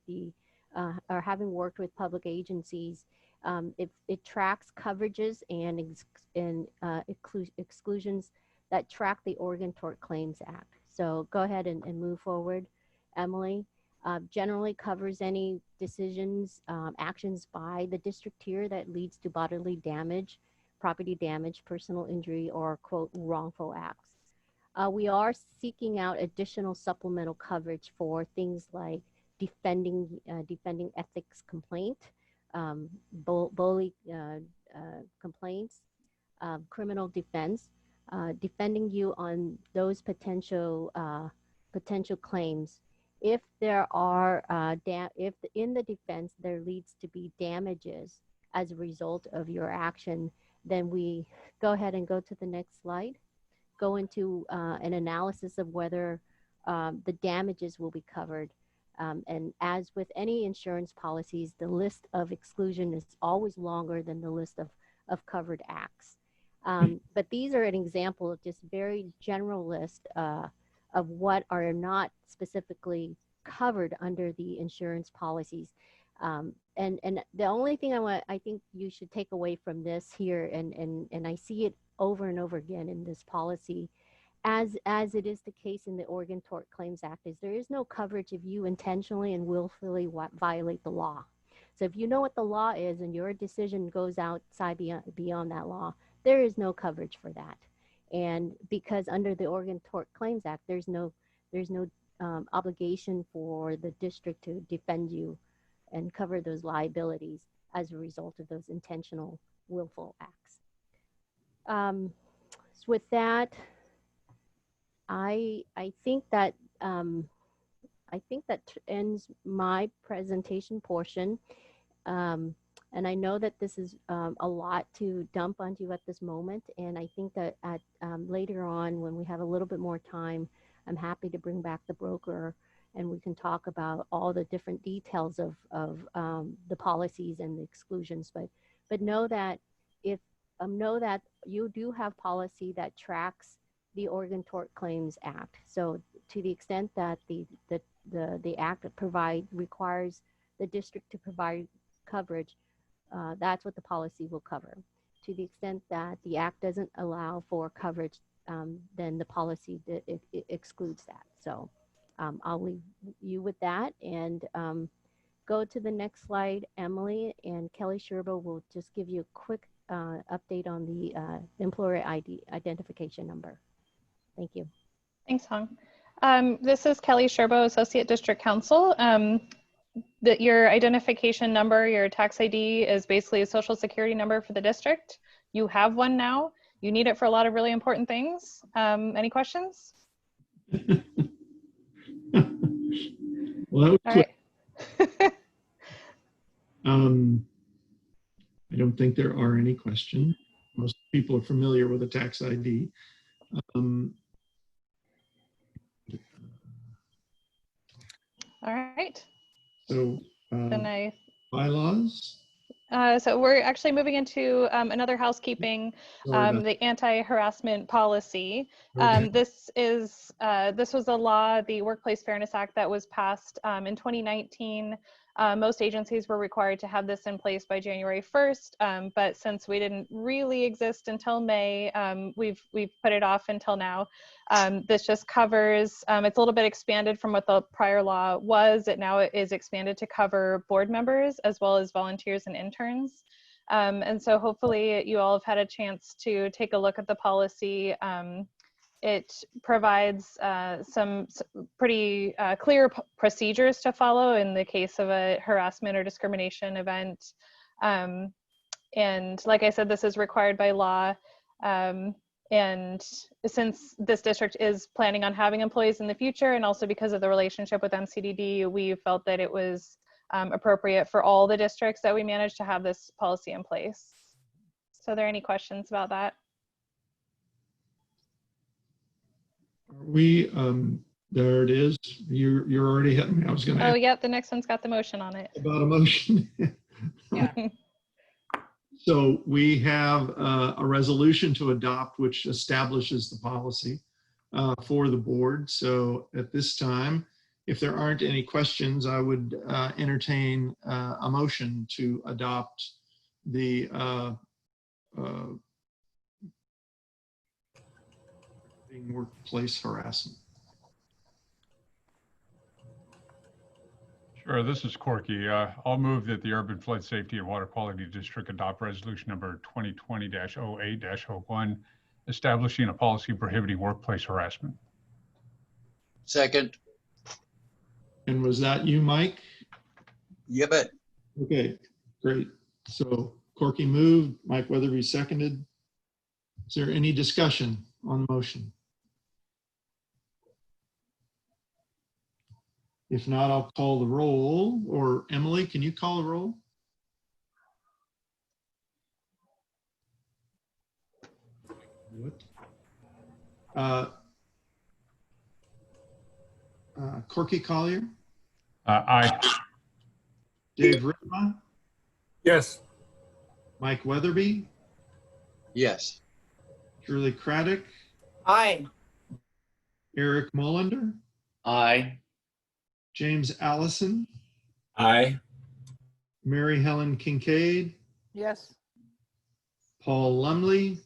or having worked with public agencies, it tracks coverages and exclusions that track the Oregon Tort Claims Act. So go ahead and move forward, Emily. Generally covers any decisions, actions by the district here that leads to bodily damage, property damage, personal injury, or quote, wrongful acts. We are seeking out additional supplemental coverage for things like defending ethics complaint, bully complaints, criminal defense, defending you on those potential claims. If there are if in the defense there leads to be damages as a result of your action, then we go ahead and go to the next slide. Go into an analysis of whether the damages will be covered. And as with any insurance policies, the list of exclusion is always longer than the list of covered acts. But these are an example of just very general list of what are not specifically covered under the insurance policies. And the only thing I think you should take away from this here, and I see it over and over again in this policy, as it is the case in the Oregon Tort Claims Act, is there is no coverage if you intentionally and willfully violate the law. So if you know what the law is and your decision goes outside beyond that law, there is no coverage for that. And because under the Oregon Tort Claims Act, there's no obligation for the district to defend you and cover those liabilities as a result of those intentional, willful acts. So with that, I think that ends my presentation portion. And I know that this is a lot to dump onto you at this moment. And I think that later on, when we have a little bit more time, I'm happy to bring back the broker and we can talk about all the different details of the policies and the exclusions. But know that know that you do have policy that tracks the Oregon Tort Claims Act. So to the extent that the the act requires the district to provide coverage, that's what the policy will cover. To the extent that the act doesn't allow for coverage, then the policy excludes that. So I'll leave you with that, and go to the next slide. Emily and Kelly Sherbo will just give you a quick update on the employer ID identification number. Thank you. Thanks, Hong. This is Kelly Sherbo, Associate District Counsel. Your identification number, your tax ID, is basically a social security number for the district. You have one now. You need it for a lot of really important things. Any questions? Well, that was All quick. right. I don't think there are any questions. Most people are familiar with a tax ID. All right. So Then bylaws. So we're actually moving into another housekeeping, the anti-harassment policy. Okay. This was a law, the Workplace Fairness Act, that was passed in 2019. Most agencies were required to have this in place by January 1st, but since we didn't really exist until May, we've put it off until now. This just covers, it's a little bit expanded from what the prior law was. It now is expanded to cover board members as well as volunteers and interns. And so hopefully you all have had a chance to take a look at the policy. It provides some pretty clear procedures to follow in the case of a harassment or discrimination event. And like I said, this is required by law. And since this district is planning on having employees in the future, and also because of the relationship with MCDD, we felt that it was appropriate for all the districts that we manage to have this policy in place. So are there any questions about that? We, there it is. You're already hitting me. I was going to Oh, ask yep, the next one's got the motion on it. about a motion. Yeah. So we have a resolution to adopt, which establishes the policy for the board. So at this time, if there aren't any questions, I would entertain a motion to adopt the workplace harassment. Sure, this is Corky. I'll move that the Urban Flood Safety and Water Quality District adopt resolution number 2020-08-01, establishing a policy prohibiting workplace harassment. Second. And was that you, Mike? Yep. It. Okay, great. So Corky moved, Mike Weatherby seconded. Is there any discussion on the motion? If not, I'll call the roll. Or Emily, can you call the roll? Corky Collier? Aye. Dave Ritma? Yes. Mike Weatherby? Yes. Julie Craddock? Aye. Eric Mullender? Aye. James Allison? Aye. Mary Helen Kincaid? Yes. Paul Lumley?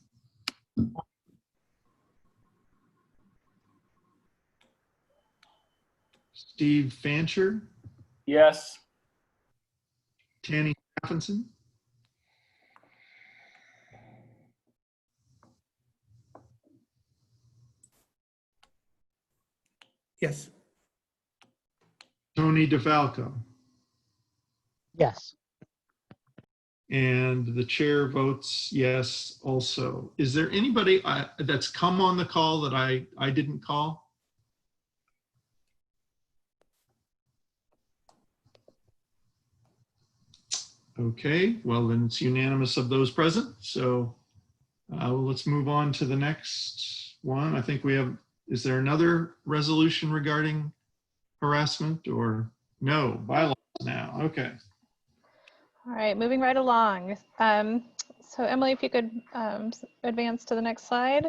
Steve Fancher? Yes. Tanny Stephenson? Yes. Tony DeFalco? Yes. And the chair votes yes also. Is there anybody that's come on the call that I didn't call? Okay, well then it's unanimous of those present. So let's move on to the next one. I think we have, is there another resolution regarding harassment or no? Bylaws now, okay. All right, moving right along. So Emily, if you could advance to the next slide.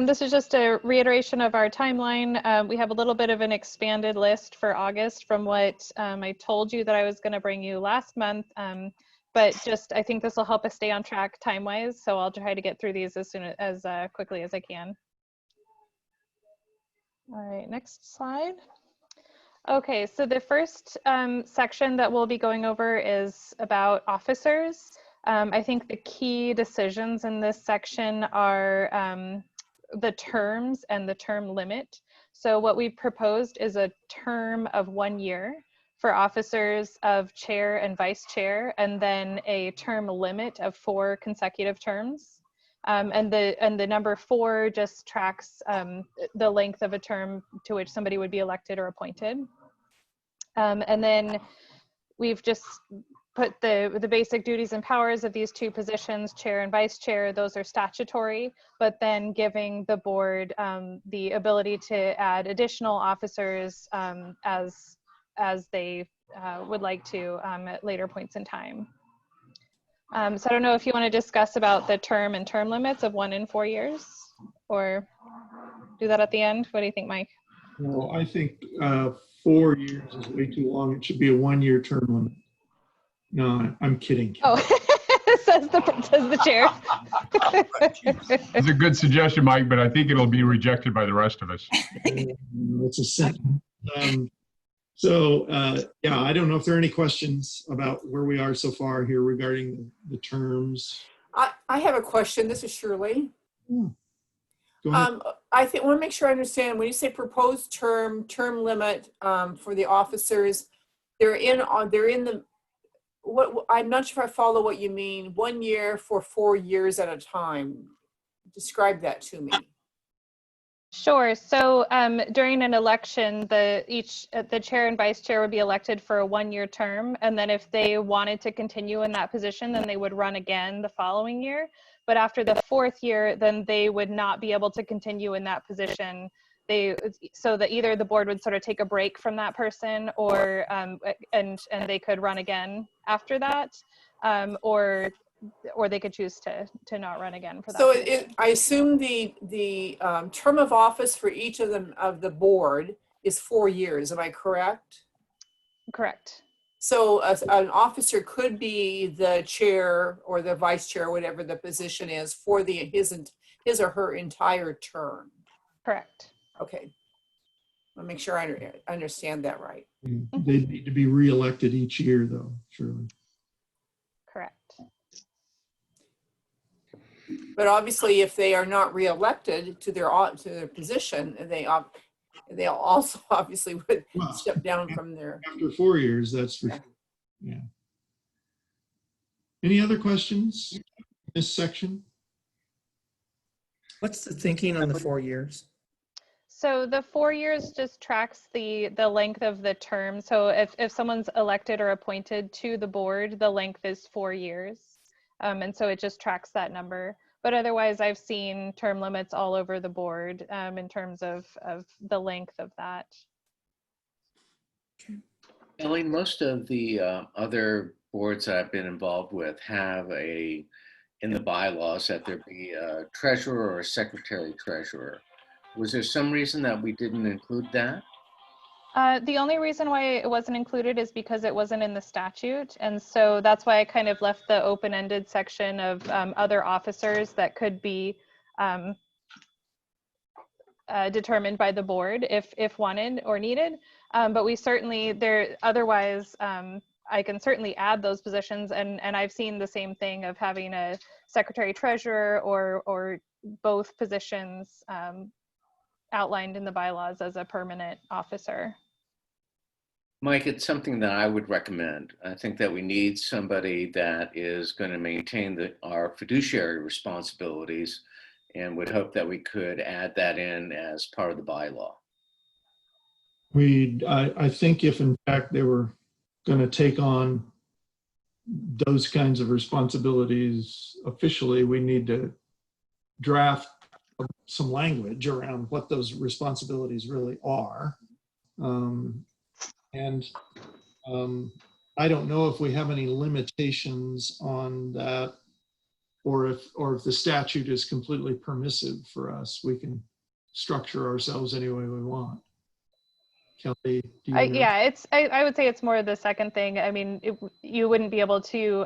This is just a reiteration of our timeline. We have a little bit of an expanded list for August from what I told you that I was going to bring you last month. But just, I think this will help us stay on track time-wise. So I'll try to get through these as quickly as I can. All right, next slide. Okay, so the first section that we'll be going over is about officers. I think the key decisions in this section are the terms and the term limit. So what we proposed is a term of 1 year for officers of chair and vice chair, and then a term limit of 4 consecutive terms. And the number 4 just tracks the length of a term to which somebody would be elected or appointed. And then we've just put the basic duties and powers of these 2 positions, chair and vice chair. Those are statutory, but then giving the board the ability to add additional officers as they would like to at later points in time. So I don't know if you want to discuss about the term and term limits of 1 and 4 years, or do that at the end. What do you think, Mike? Well, I think 4 years is way too long. It should be a 1-year term limit. No, I'm kidding. Oh, says the chair. It's a good suggestion, Mike, but I think it'll be rejected by the rest of us. It's a sentence. Yeah, I don't know if there are any questions about where we are so far here regarding the terms. I have a question. This is Shirley. Go ahead. I want to make sure I understand when you say proposed term limit for the officers, they're in the what I'm not sure if I follow what you mean. 1 year for 4 years at a time. Describe that to me. Sure. So during an election, the chair and vice chair would be elected for a 1-year term, and then if they wanted to continue in that position, then they would run again the following year. But after the 4th year, then they would not be able to continue in that position. So that either the board would sort of take a break from that person, or and they could run again after that, or they could choose to not run again for that. So I assume the term of office for each of them of the board is 4 years. Am I correct? Correct. So an officer could be the chair or the vice chair, whatever the position is, for his or her entire term. Correct. Okay. I'll make sure I understand that right. They need to be reelected each year, though, surely. Correct. But obviously, if they are not reelected to their position, they also obviously would step down from their. After 4 years, that's for sure. Yeah. Any other questions in this section? What's the thinking on the 4 years? So the 4 years just tracks the length of the term. So if someone's elected or appointed to the board, the length is 4 years. And so it just tracks that number. But otherwise, I've seen term limits all over the board in terms of the length of that. Ellie, most of the other boards that I've been involved with have in the bylaws that there be a treasurer or a secretary treasurer. Was there some reason that we didn't include that? The only reason why it wasn't included is because it wasn't in the statute. And so that's why I kind of left the open-ended section of other officers that could be determined by the board if wanted or needed. But we certainly, otherwise, I can certainly add those positions. And I've seen the same thing of having a secretary treasurer or both positions outlined in the bylaws as a permanent officer. Mike, it's something that I would recommend. I think that we need somebody that is going to maintain our fiduciary responsibilities, and would hope that we could add that in as part of the bylaw. I think if in fact they were going to take on those kinds of responsibilities officially, we need to draft some language around what those responsibilities really are. I don't know if we have any limitations on that or if the statute is completely permissive for us, we can structure ourselves any way we want. Kelly, do you know? Yeah, I would say it's more the second thing. I mean, you wouldn't be able to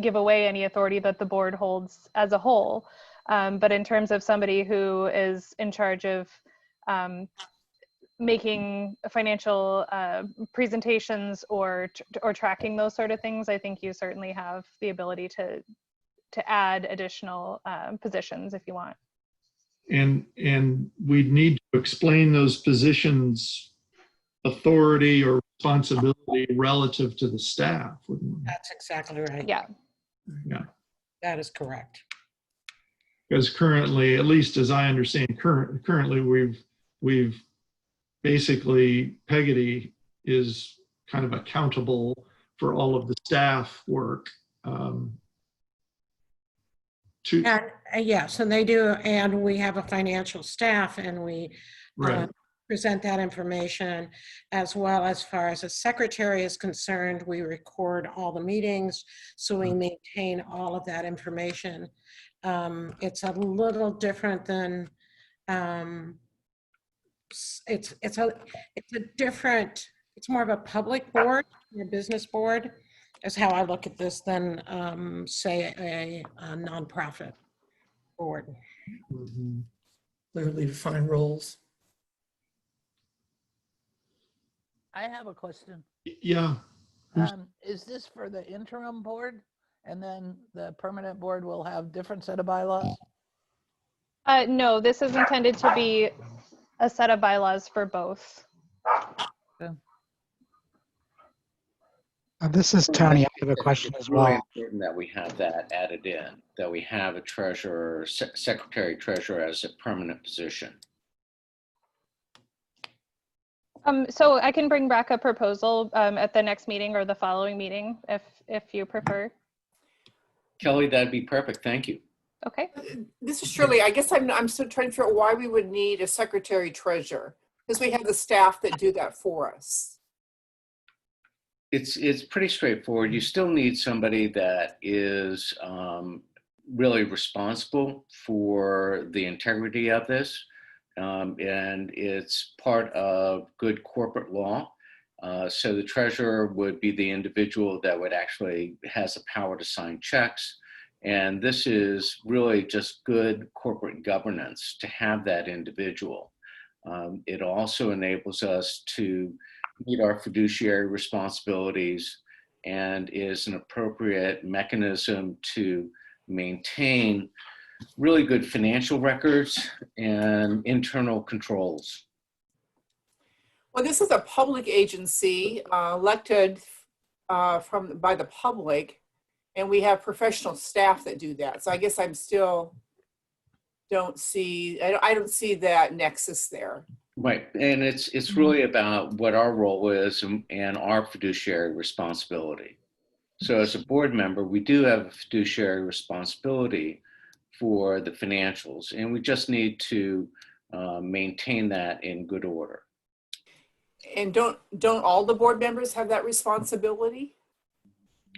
give away any authority that the board holds as a whole. But in terms of somebody who is in charge of making financial presentations or tracking those sort of things, I think you certainly have the ability to add additional positions if you want. And we'd need to explain those positions' authority or responsibility relative to the staff, wouldn't we? That's exactly right. Yeah. Yeah. That is correct. Because currently, at least as I understand, currently we've basically, Peggotty is kind of accountable for all of the staff work. Yes, and they do, and we have a financial staff, and we Right. present that information, as well as far as the secretary is concerned. We record all the meetings, so we maintain all of that information. It's a little different than it's more of a public board, a business board, is how I look at this, than say a nonprofit board. Mm-hmm. Clearly defined roles. I have a question. Yeah. Is this for the interim board, and then the permanent board will have different set of bylaws? No, this is intended to be a set of bylaws for both. This is Tony. I have a question as well. It's really important that we have that added in, that we have a treasurer, secretary treasurer as a permanent position. So I can bring back a proposal at the next meeting or the following meeting if you prefer. Kelly, that'd be perfect. Thank you. Okay. This is Shirley. I guess I'm still trying to figure out why we would need a secretary treasurer, because we have the staff that do that for us. It's pretty straightforward. You still need somebody that is really responsible for the integrity of this. And it's part of good corporate law. So the treasurer would be the individual that would actually has the power to sign checks. And this is really just good corporate governance to have that individual. It also enables us to meet our fiduciary responsibilities and is an appropriate mechanism to maintain really good financial records and internal controls. Well, this is a public agency elected by the public, and we have professional staff that do that. So I guess I'm still don't see that nexus there. Right, and it's really about what our role is and our fiduciary responsibility. So as a board member, we do have a fiduciary responsibility for the financials, and we just need to maintain that in good order. And don't all the board members have that responsibility?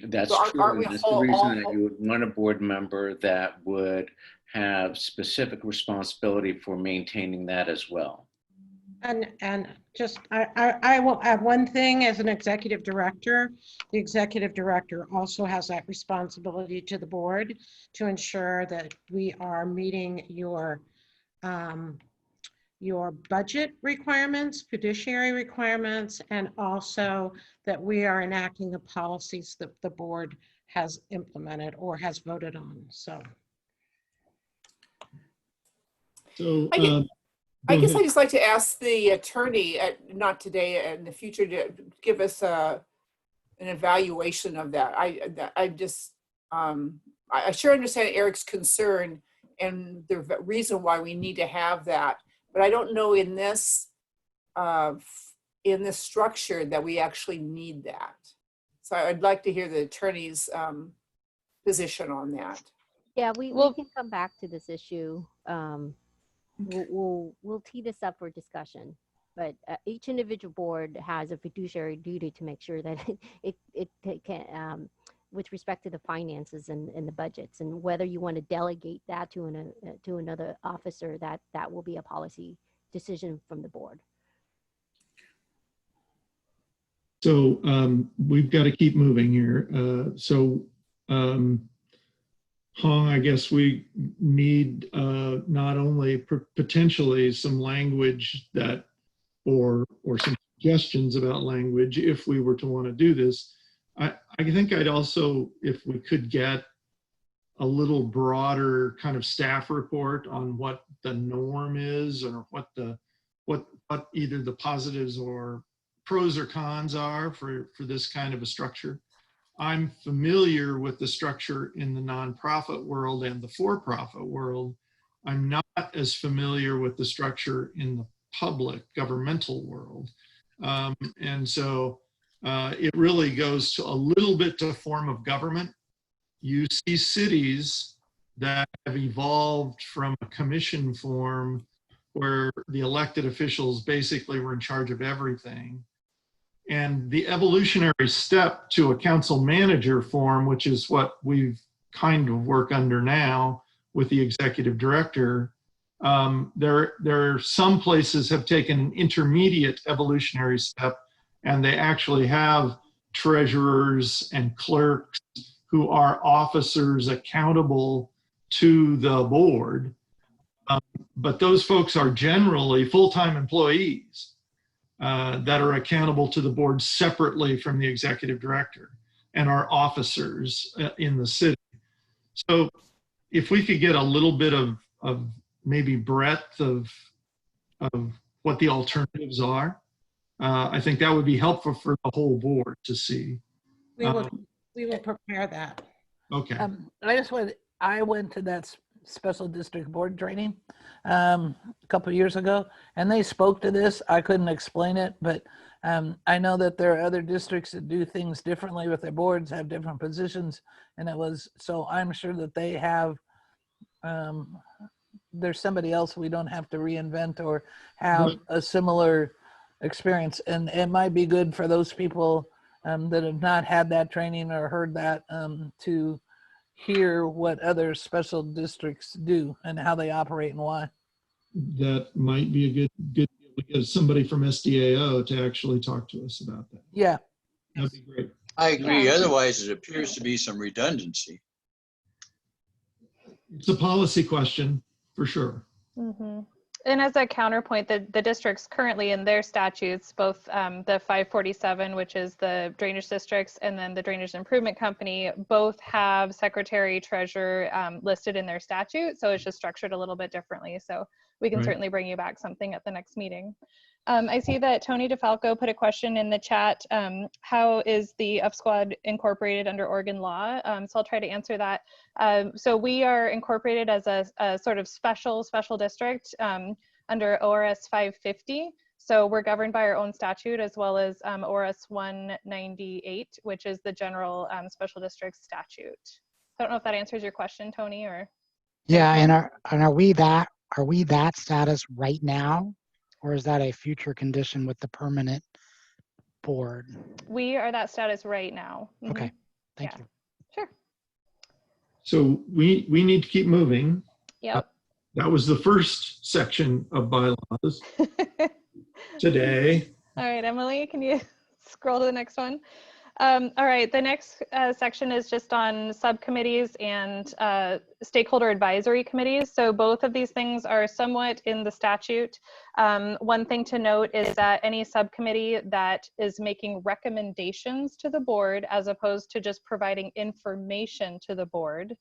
That's So true. aren't we And that's the reason that you would want a board member that would have specific responsibility for maintaining that as well. And just, I will add one thing. As an executive director, the executive director also has that responsibility to the board to ensure that we are meeting your budget requirements, fiduciary requirements, and also that we are enacting the policies that the board has implemented or has voted on. So I guess I just like to ask the attorney, not today, in the future, to give us an evaluation of that. I sure understand Eric's concern and the reason why we need to have that, but I don't know in this structure that we actually need that. So I'd like to hear the attorney's position on that. Yeah, we can come back to this issue. We'll tee this up for discussion, but each individual board has a fiduciary duty to make sure that it can with respect to the finances and the budgets, and whether you want to delegate that to another officer, that will be a policy decision from the board. So we've got to keep moving here. Hong, I guess we need not only potentially some language that, or some suggestions about language if we were to want to do this. I think I'd also, if we could get a little broader kind of staff report on what the norm is, or what either the positives or pros or cons are for this kind of a structure. I'm familiar with the structure in the nonprofit world and the for-profit world. I'm not as familiar with the structure in the public governmental world. And so it really goes to a little bit to form of government. You see cities that have evolved from a commission form where the elected officials basically were in charge of everything. And the evolutionary step to a council manager form, which is what we've kind of work under now with the executive director, there are some places have taken an intermediate evolutionary step, and they actually have treasurers and clerks who are officers accountable to the board. But those folks are generally full-time employees that are accountable to the board separately from the executive director and are officers in the city. So if we could get a little bit of maybe breadth of what the alternatives are, I think that would be helpful for the whole board to see. We will prepare that. Okay. I went to that special district board training a couple of years ago, and they spoke to this. I couldn't explain it, but I know that there are other districts that do things differently with their boards, have different positions, and so I'm sure that they have, there's somebody else we don't have to reinvent or have a similar experience, and it might be good for those people that have not had that training or heard that to hear what other special districts do and how they operate and why. That might be a good deal to get somebody from SDAO to actually talk to us about that. Yeah. That'd be great. I agree. Otherwise, it appears to be some redundancy. It's a policy question for sure. Mm-hmm. And as a counterpoint, the districts currently in their statutes, both the 547, which is the drainage districts, and then the Drainage Improvement Company, both have secretary, treasurer listed in their statute. So it's just structured a little bit differently. So we can certainly bring you back something at the next meeting. I see that Tony DeFalco put a question in the chat. How is the UFSWQD incorporated under Oregon law? So I'll try to answer that. So we are incorporated as a sort of special district under ORS 550. So we're governed by our own statute, as well as ORS 198, which is the general special district statute. I don't know if that answers your question, Tony, or? Yeah, and are we that status right now? Or is that a future condition with the permanent board? We are that status right now. Mm-hmm. Okay, thank you. Sure. So we need to keep moving. Yep. That was the first section of bylaws today. All right, Emily, can you scroll to the next one? All right, the next section is just on subcommittees and stakeholder advisory committees. So both of these things are somewhat in the statute. One thing to note is that any subcommittee that is making recommendations to the board, as opposed to just providing information to the board,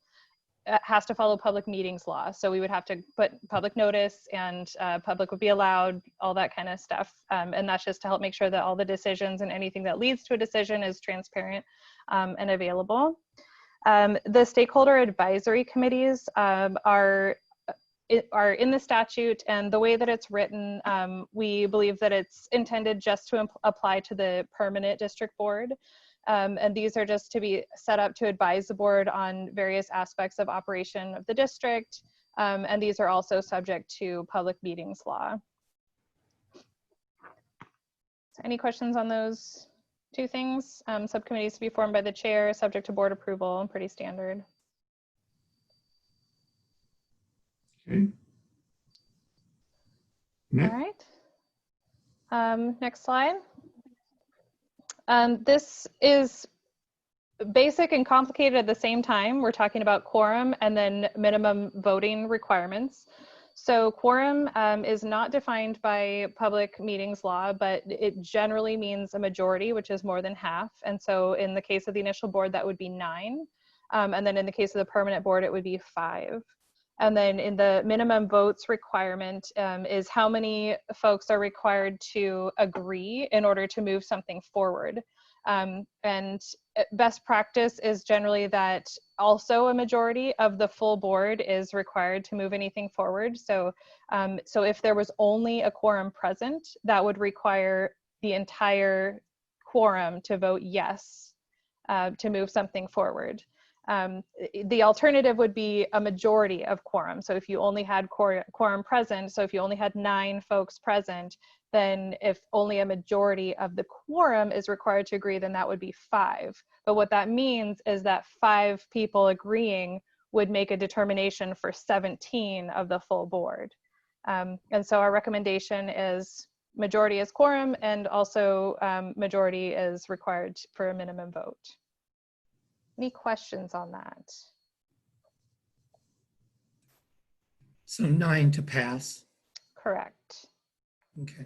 has to follow public meetings law. So we would have to put public notice, and public would be allowed, all that kind of stuff. And that's just to help make sure that all the decisions and anything that leads to a decision is transparent and available. The stakeholder advisory committees are in the statute, and the way that it's written, we believe that it's intended just to apply to the permanent district board. And these are just to be set up to advise the board on various aspects of operation of the district. And these are also subject to public meetings law. So any questions on those two things. Subcommittees to be formed by the chair, subject to board approval, pretty standard. Okay. All Next. right. Next slide. This is basic and complicated at the same time. We're talking about quorum and then minimum voting requirements. So quorum is not defined by public meetings law, but it generally means a majority, which is more than half. And so in the case of the initial board, that would be 9. And then in the case of the permanent board, it would be 5. And then in the minimum votes requirement is how many folks are required to agree in order to move something forward. And best practice is generally that also a majority of the full board is required to move anything forward. So, so if there was only a quorum present, that would require the entire quorum to vote yes to move something forward. The alternative would be a majority of quorum. So if you only had quorum present, so if you only had 9 folks present, then if only a majority of the quorum is required to agree, then that would be 5. But what that means is that 5 people agreeing would make a determination for 17 of the full board. And so our recommendation is majority is quorum, and also majority is required for a minimum vote. Any questions on that? So 9 to pass. Correct. Okay.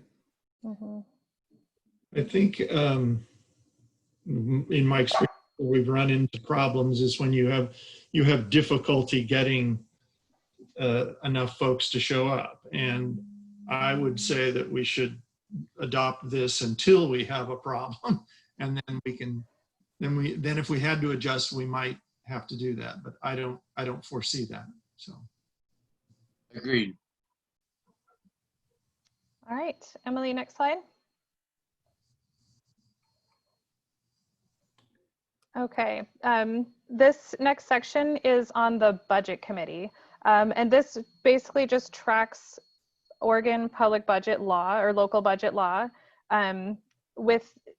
Mm-hmm. I think in my experience, where we've run into problems is when you have difficulty getting enough folks to show up. And I would say that we should adopt this until we have a problem, and then we can. Then if we had to adjust, we might have to do that, but I don't foresee that. So. Agreed. All right, Emily, next slide. Okay, this next section is on the budget committee. And this basically just tracks Oregon public budget law or local budget law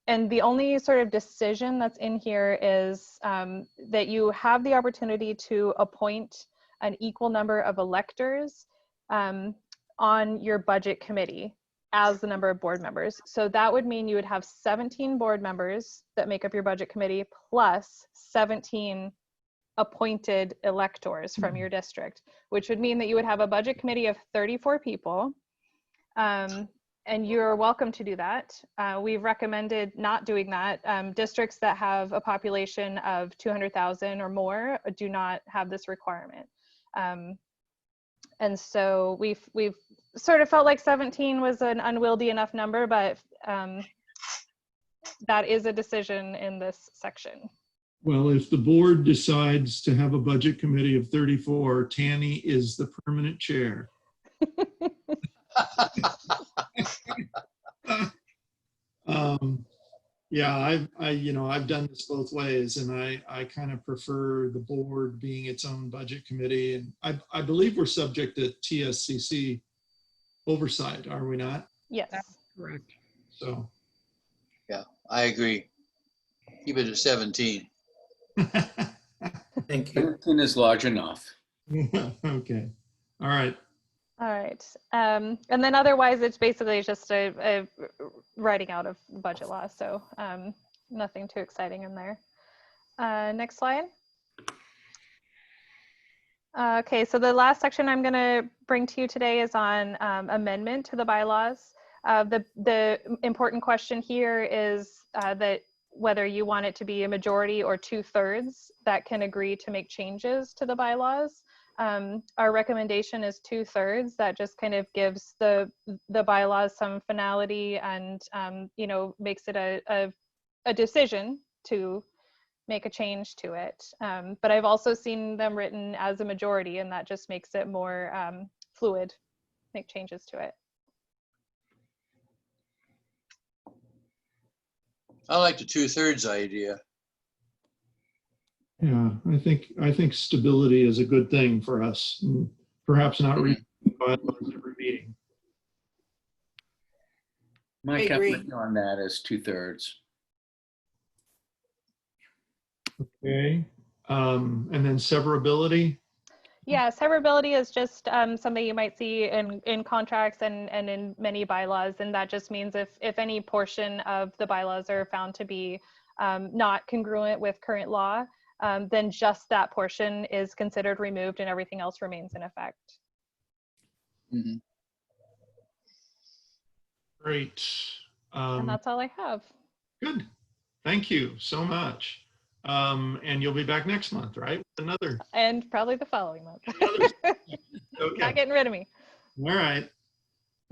and the only sort of decision that's in here is that you have the opportunity to appoint an equal number of electors on your budget committee as the number of board members. So that would mean you would have 17 board members that make up your budget committee plus 17 appointed electors from your district, which would mean that you would have a budget committee of 34 people. And you're welcome to do that. We've recommended not doing that. Districts that have a population of 200,000 or more do not have this requirement. And so we've sort of felt like 17 was an unwieldy enough number, but that is a decision in this section. Well, if the board decides to have a budget committee of 34, Tanny is the permanent chair. Yeah, I've done this both ways, and I kind of prefer the board being its own budget committee. And I believe we're subject to TSCC oversight, are we not? Yes. That's correct. So. Yeah, I agree. Keep it at 17. Thank you. 17 is large enough. Okay. All right. All right. And then otherwise, it's basically just a writing out of budget law. So nothing too exciting in there. Next slide. Okay, so the last section I'm going to bring to you today is on amendment to the bylaws. The important question here is that whether you want it to be a majority or 2/3 that can agree to make changes to the bylaws. Our recommendation is 2/3. That just kind of gives the bylaws some finality and makes it a decision to make a change to it. But I've also seen them written as a majority, and that just makes it more fluid, make changes to it. I like the 2/3 idea. Yeah, I think stability is a good thing for us. And perhaps not reading bylaws every meeting. My I agree. comment on that is 2/3. Okay. And then severability. Yeah, severability is just something you might see in contracts and in many bylaws, and that just means if any portion of the bylaws are found to be not congruent with current law, then just that portion is considered removed and everything else remains in effect. Mhm. Great. And that's all I have. Good. Thank you so much. And you'll be back next month, right? Another. And probably the following month. Okay. Not getting rid of me. All right.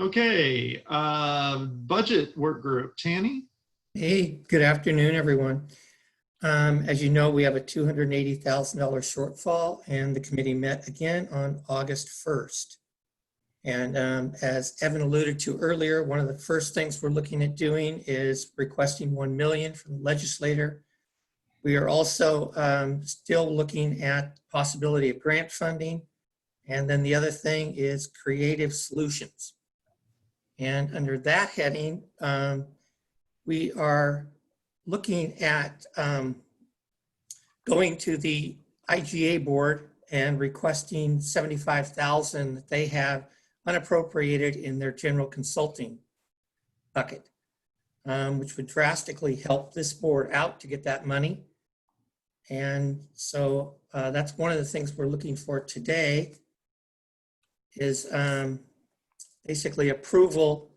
Okay. Budget work group. Tanny? Hey, good afternoon, everyone. As you know, we have a $280,000 shortfall, and the committee met again on August 1st. And as Evan alluded to earlier, one of the first things we're looking at doing is requesting $1 million from the legislator. We are also still looking at possibility of grant funding. And then the other thing is creative solutions. And under that heading, we are looking at going to the IGA board and requesting $75,000 that they have unappropriated in their general consulting bucket, which would drastically help this board out to get that money. And so that's one of the things we're looking for today is basically approval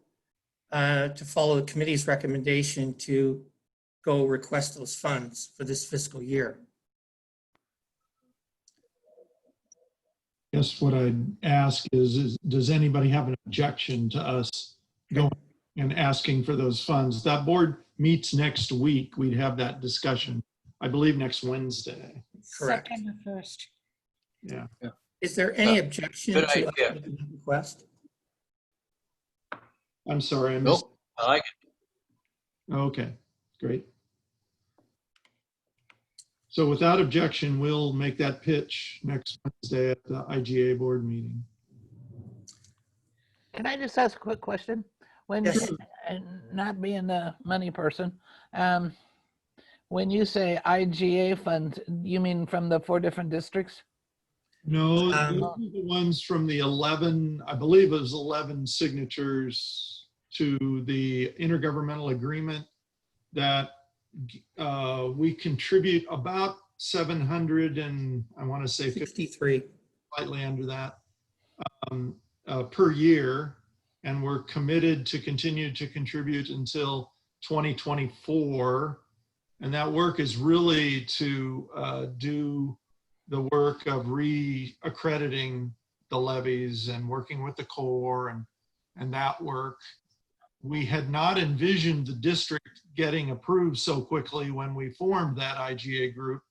to follow the committee's recommendation to go request those funds for this fiscal year. Guess what I'd ask is does anybody have an objection to us going and asking for those funds? That board meets next week. We'd have that discussion, I believe, next Wednesday. Correct. September 1st. Yeah. Is there any objection Good to idea. the request? I'm sorry. I missed. Nope, I like it. Okay, great. So without objection, we'll make that pitch next Wednesday at the IGA board meeting. Can I just ask a quick question? When, Yes. and not being the money person, when you say IGA funds, you mean from the 4 different districts? No, those are the ones from the 11, I believe it was 11 signatures to the intergovernmental agreement that we contribute about 700 and I want to say 53, slightly under that per year. And we're committed to continue to contribute until 2024. And that work is really to do the work of re-accrediting the levies and working with the Corps and that work. We had not envisioned the district getting approved so quickly when we formed that IGA group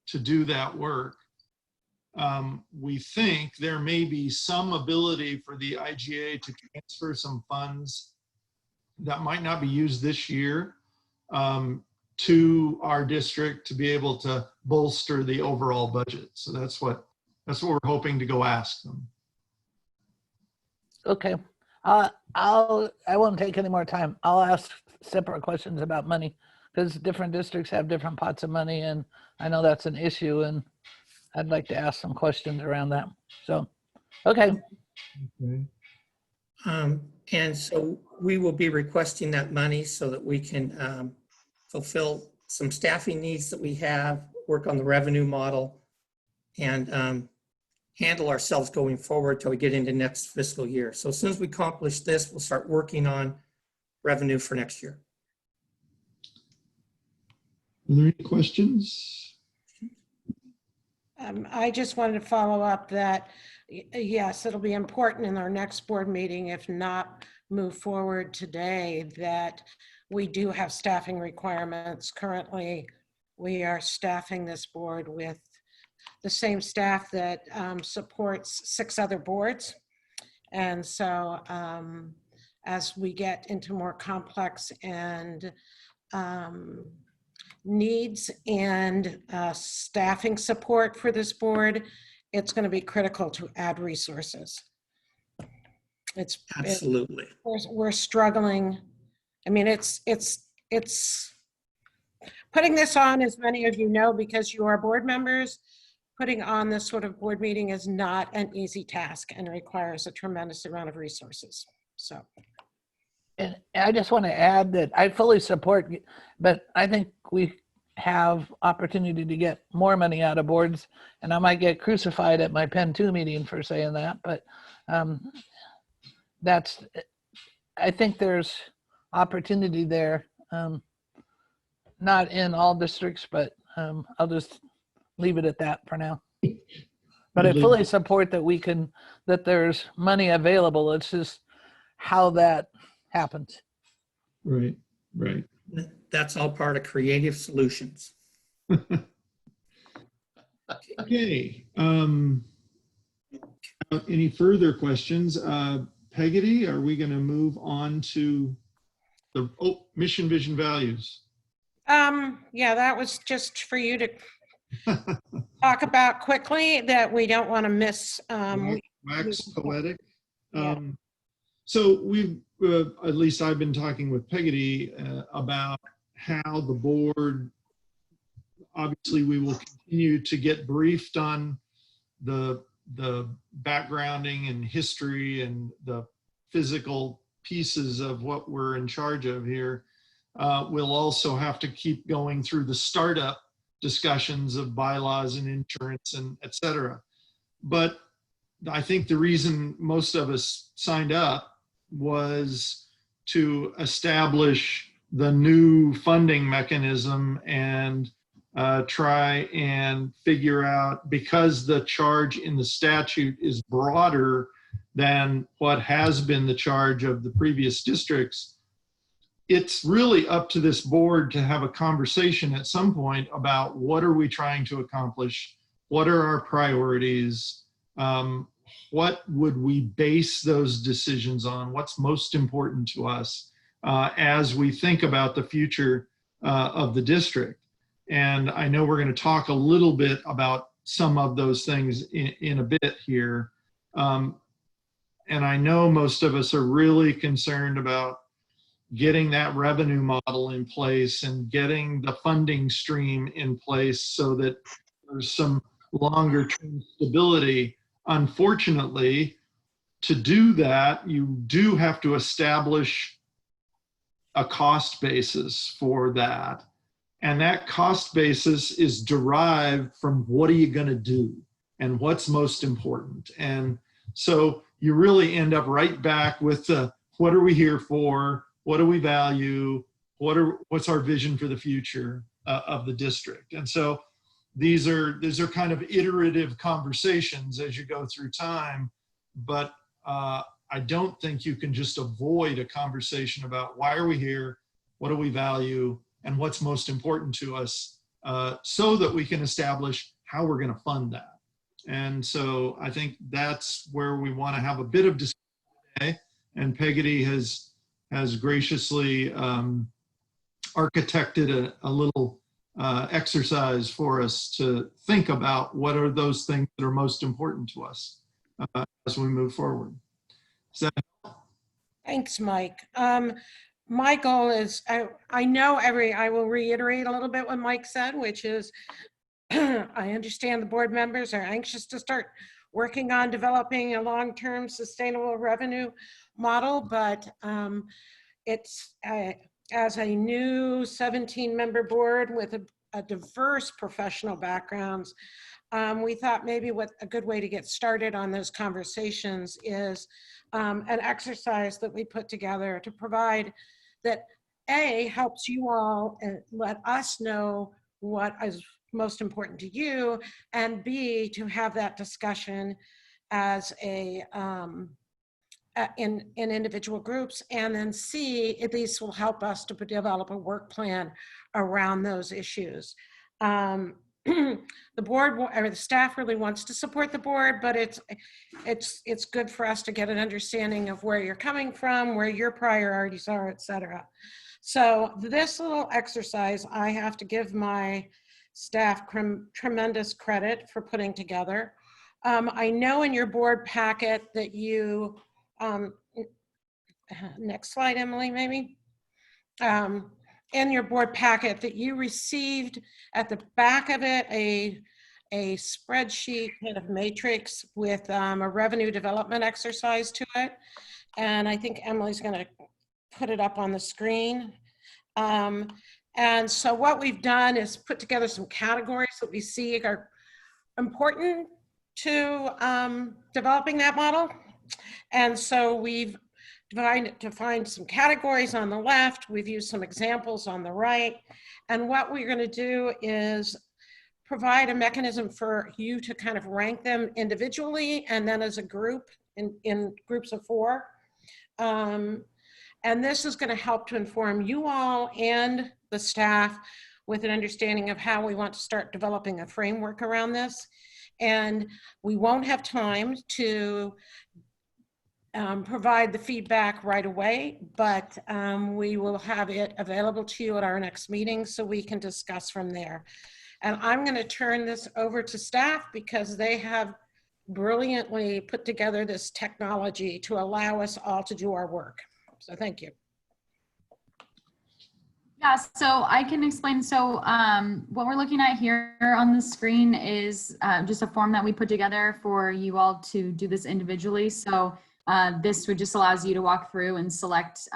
to do that work. We think there may be some ability for the IGA to transfer some funds that might not be used this year to our district to be able to bolster the overall budget. So that's what we're hoping to go ask them. Okay. I won't take any more time. I'll ask separate questions about money because different districts have different pots of money, and I know that's an issue, and I'd like to ask some questions around that. So, okay. Okay. and so we will be requesting that money so that we can fulfill some staffing needs that we have, work on the revenue model, and handle ourselves going forward till we get into next fiscal year. So as soon as we accomplish this, we'll start working on revenue for next year. Are there any questions? I just wanted to follow up that, yes, it'll be important in our next board meeting, if not move forward today, that we do have staffing requirements. Currently, we are staffing this board with the same staff that supports 6 other boards. And so as we get into more complex and needs and staffing support for this board, it's going to be critical to add resources. Absolutely. We're struggling. I mean, put putting this on, as many of you know, because you are board members, putting on this sort of board meeting is not an easy task and requires a tremendous amount of resources. So. And I just want to add that I fully support, but I think we have opportunity to get more money out of boards, and I might get crucified at my Penn 2 meeting for saying that, but I think there's opportunity there, not in all districts, but I'll just leave it at that for now. But I fully support that there's money available. It's just how that happens. Right, right. That's all part of creative solutions. Okay. Any further questions? Peggotty, are we going to move on to the mission, vision, values? Yeah, that was just for you to talk about quickly, that we don't want to miss. Wax poetic. Yeah. So we've, at least I've been talking with Peggotty about how the board, obviously we will continue to get briefed on the backgrounding and history and the physical pieces of what we're in charge of here. We'll also have to keep going through the startup discussions of bylaws and insurance and et cetera. But I think the reason most of us signed up was to establish the new funding mechanism and try and figure out, because the charge in the statute is broader than what has been the charge of the previous districts, it's really up to this board to have a conversation at some point about what are we trying to accomplish, what are our priorities, what would we base those decisions on, what's most important to us as we think about the future of the district. And I know we're going to talk a little bit about some of those things in a bit here. And I know most of us are really concerned about getting that revenue model in place and getting the funding stream in place so that there's some longer term stability. Unfortunately, to do that, you do have to establish a cost basis for that. And that cost basis is derived from what are you going to do and what's most important. And so you really end up right back with the, what are we here for? What do we value? What's our vision for the future of the district? And so these are kind of iterative conversations as you go through time, but I don't think you can just avoid a conversation about why are we here? What do we value? And what's most important to us so that we can establish how we're going to fund that. And so I think that's where we want to have a bit of discussion today. And Peggotty has graciously architected a little exercise for us to think about what are those things that are most important to us as we move forward. Thanks, Mike. My goal is, I will reiterate a little bit what Mike said, which is I understand the board members are anxious to start working on developing a long-term sustainable revenue model, but it's as a new 17-member board with a diverse professional backgrounds, we thought maybe what a good way to get started on those conversations is an exercise that we put together to provide that A, helps you all and let us know what is most important to you, and B, to have that discussion as a in individual groups, and then C, at least will help us to develop a work plan around those issues. The board or the staff really wants to support the board, but it's good for us to get an understanding of where you're coming from, where your priorities are, et cetera. So this little exercise, I have to give my staff tremendous credit for putting together. I know in your board packet that you, next slide, Emily, maybe. in your board packet that you received at the back of it a spreadsheet kind of matrix with a revenue development exercise to it. And I think Emily's going to put it up on the screen. And so what we've done is put together some categories that we see are important to developing that model. And so we've defined some categories on the left. We've used some examples on the right. And what we're going to do is provide a mechanism for you to kind of rank them individually and then as a group in groups of 4. And this is going to help to inform you all and the staff with an understanding of how we want to start developing a framework around this. And we won't have time to provide the feedback right away, but we will have it available to you at our next meeting so we can discuss from there. And I'm going to turn this over to staff because they have brilliantly put together this technology to allow us all to do our work. So thank you. Yeah, so I can explain. So what we're looking at here on the screen is just a form that we put together for you all to do this individually. So this would just allows you to walk through and select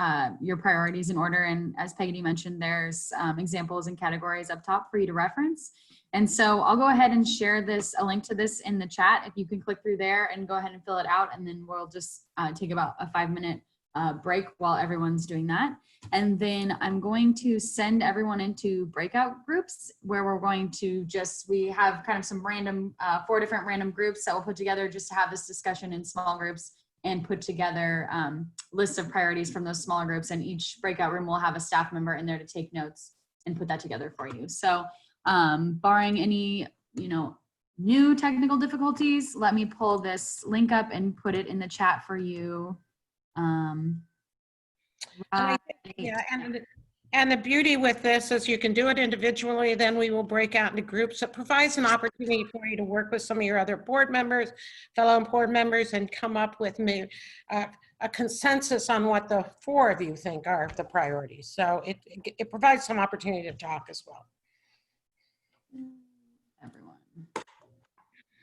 your priorities in order. And as Peggy mentioned, there's examples and categories up top for you to reference. And so I'll go ahead and share a link to this in the chat. If you can click through there and go ahead and fill it out, and then we'll just take about a 5-minute break while everyone's doing that. And then I'm going to send everyone into breakout groups where we're going to we have kind of some random, 4 different random groups that we'll put together just to have this discussion in small groups and put together lists of priorities from those smaller groups. And each breakout room will have a staff member in there to take notes and put that together for you. So barring any, new technical difficulties, let me pull this link up and put it in the chat for you. Yeah, and the beauty with this is you can do it individually, then we will break out into groups. It provides an opportunity for you to work with some of your other board members, fellow board members, and come up with a consensus on what the 4 of you think are the priorities. So it provides some opportunity to talk as well. Everyone.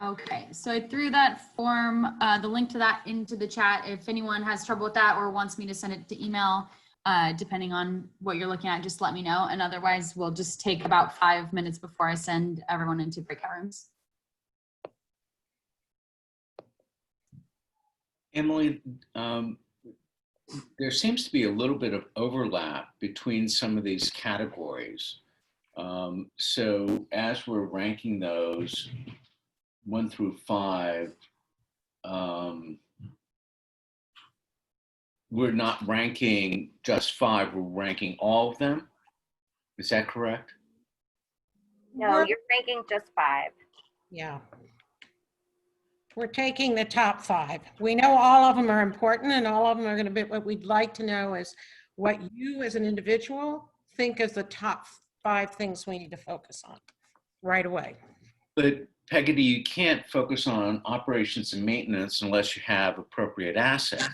Okay, so I threw that form, the link to that into the chat. If anyone has trouble with that or wants me to send it to email, depending on what you're looking at, just let me know. And otherwise, we'll just take about 5 minutes before I send everyone into breakout rooms. Emily, there seems to be a little bit of overlap between some of these categories. So as we're ranking those 1 through 5, we're not ranking just 5, we're ranking all of them. Is that correct? No, you're ranking just 5. Yeah. We're taking the top 5. We know all of them are important and all of them are going to be, what we'd like to know is what you as an individual think is the top 5 things we need to focus on right away. But Peggy, you can't focus on operations and maintenance unless you have appropriate assets.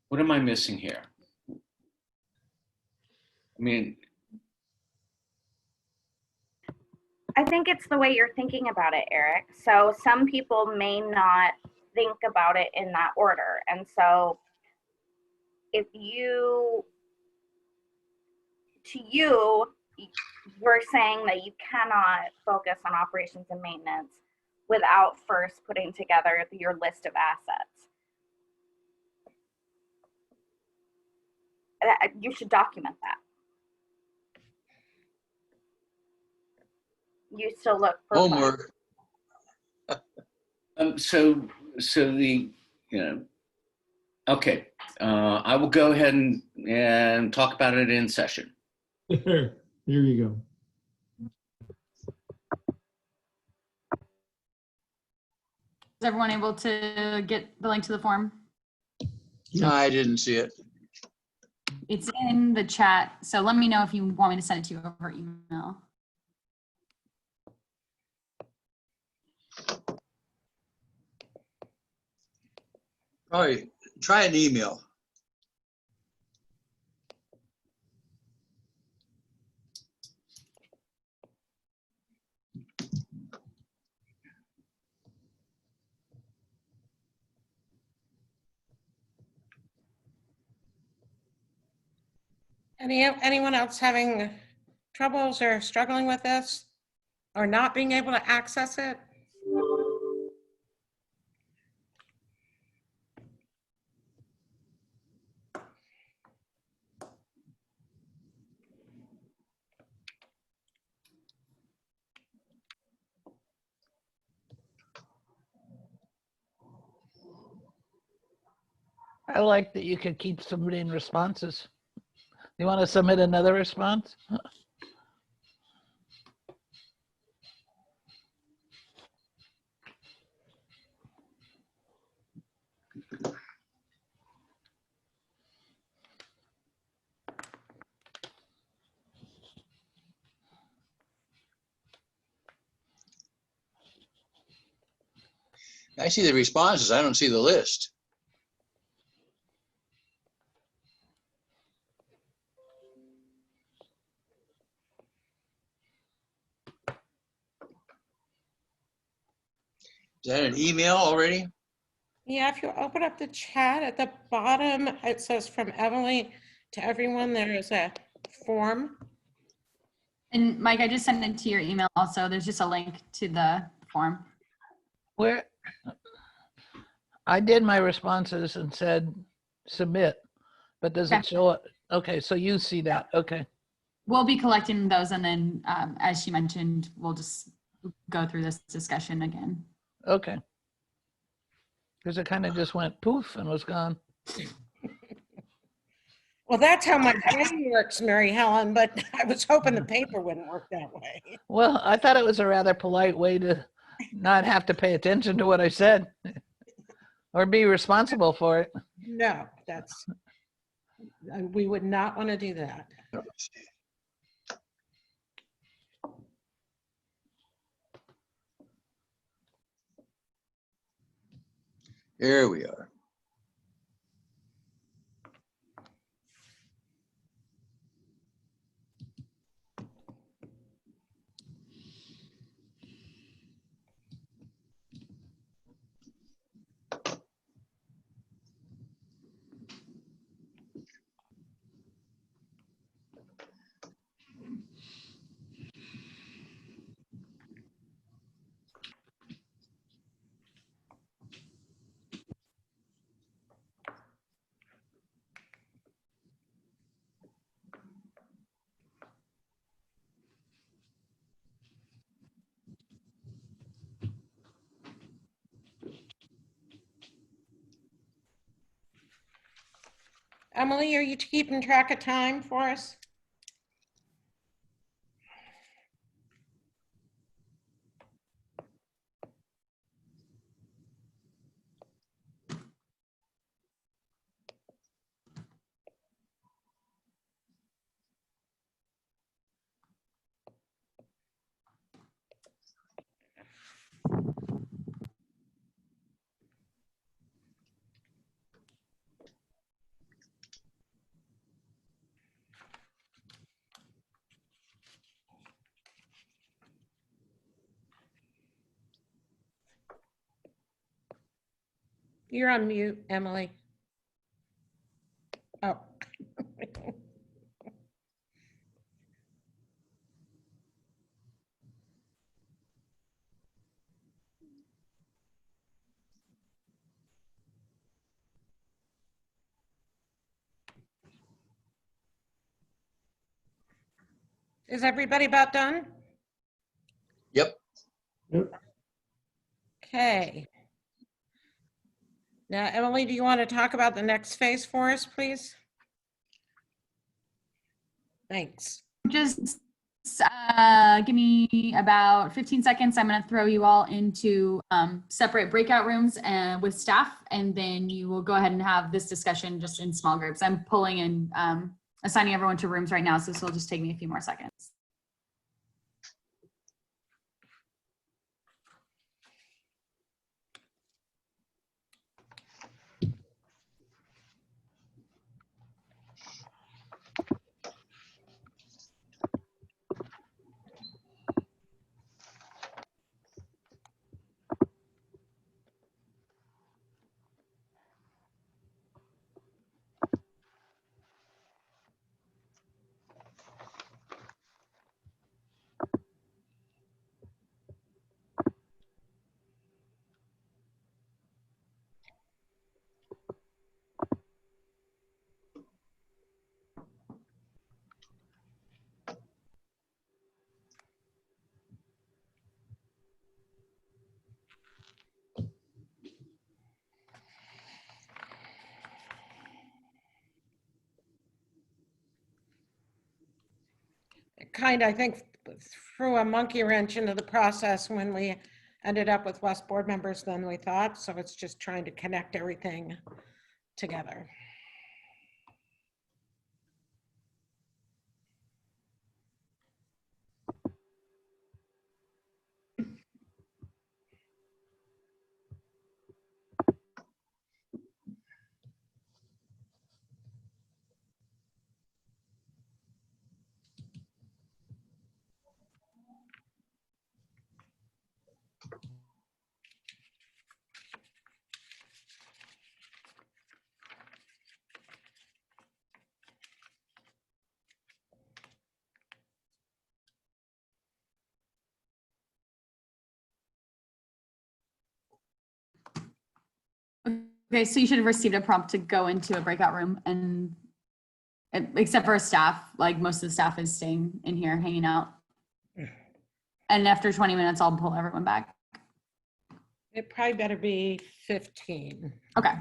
What am I missing here? I mean, I think it's the way you're thinking about it, Eric. So some people may not think about it in that order. And so if we're saying that you cannot focus on operations and maintenance without first putting together your list of assets. You should document that. You still look for Homework. so the, okay, I will go ahead and talk about it in session. Here you go. Is everyone able to get the link to the form? I didn't see it. It's in the chat. So let me know if you want me to send it to you over email. Probably try an email. Anyone else having troubles or struggling with this or not being able to access it? I like that you could keep submitting responses. You want to submit another response? I see the responses. I don't see the list. Is that an email already? Yeah, if you open up the chat at the bottom, it says from Emily to everyone, there is a form. And Mike, I just sent it to your email also. There's just a link to the form. Where I did my responses and said submit, but does it show it? Okay, so you see that. Okay. We'll be collecting those, and then as she mentioned, we'll just go through this discussion again. Okay. Because it kind of just went poof and was gone. Well, that's how my brain works, Mary Helen, but I was hoping the paper wouldn't work that way. Well, I thought it was a rather polite way to not have to pay attention to what I said or be responsible for it. No, we would not want to do that. Here we are. Emily, are you keeping track of time for us? You're on mute, Emily. Oh. Is everybody about done? Yep. Okay. Now, Emily, do you want to talk about the next phase for us, please? Thanks. Just give me about 15 seconds. I'm going to throw you all into separate breakout rooms and with staff, and then you will go ahead and have this discussion just in small groups. I'm pulling and assigning everyone to rooms right now, so this will just take me a few more seconds. kind of, I think, threw a monkey wrench into the process when we ended up with less board members than we thought. So it's just trying to connect everything together. Okay, so you should have received a prompt to go into a breakout room, and except for staff, like most of the staff is staying in here hanging out. And after 20 minutes, I'll pull everyone back. It probably better be 15. Okay.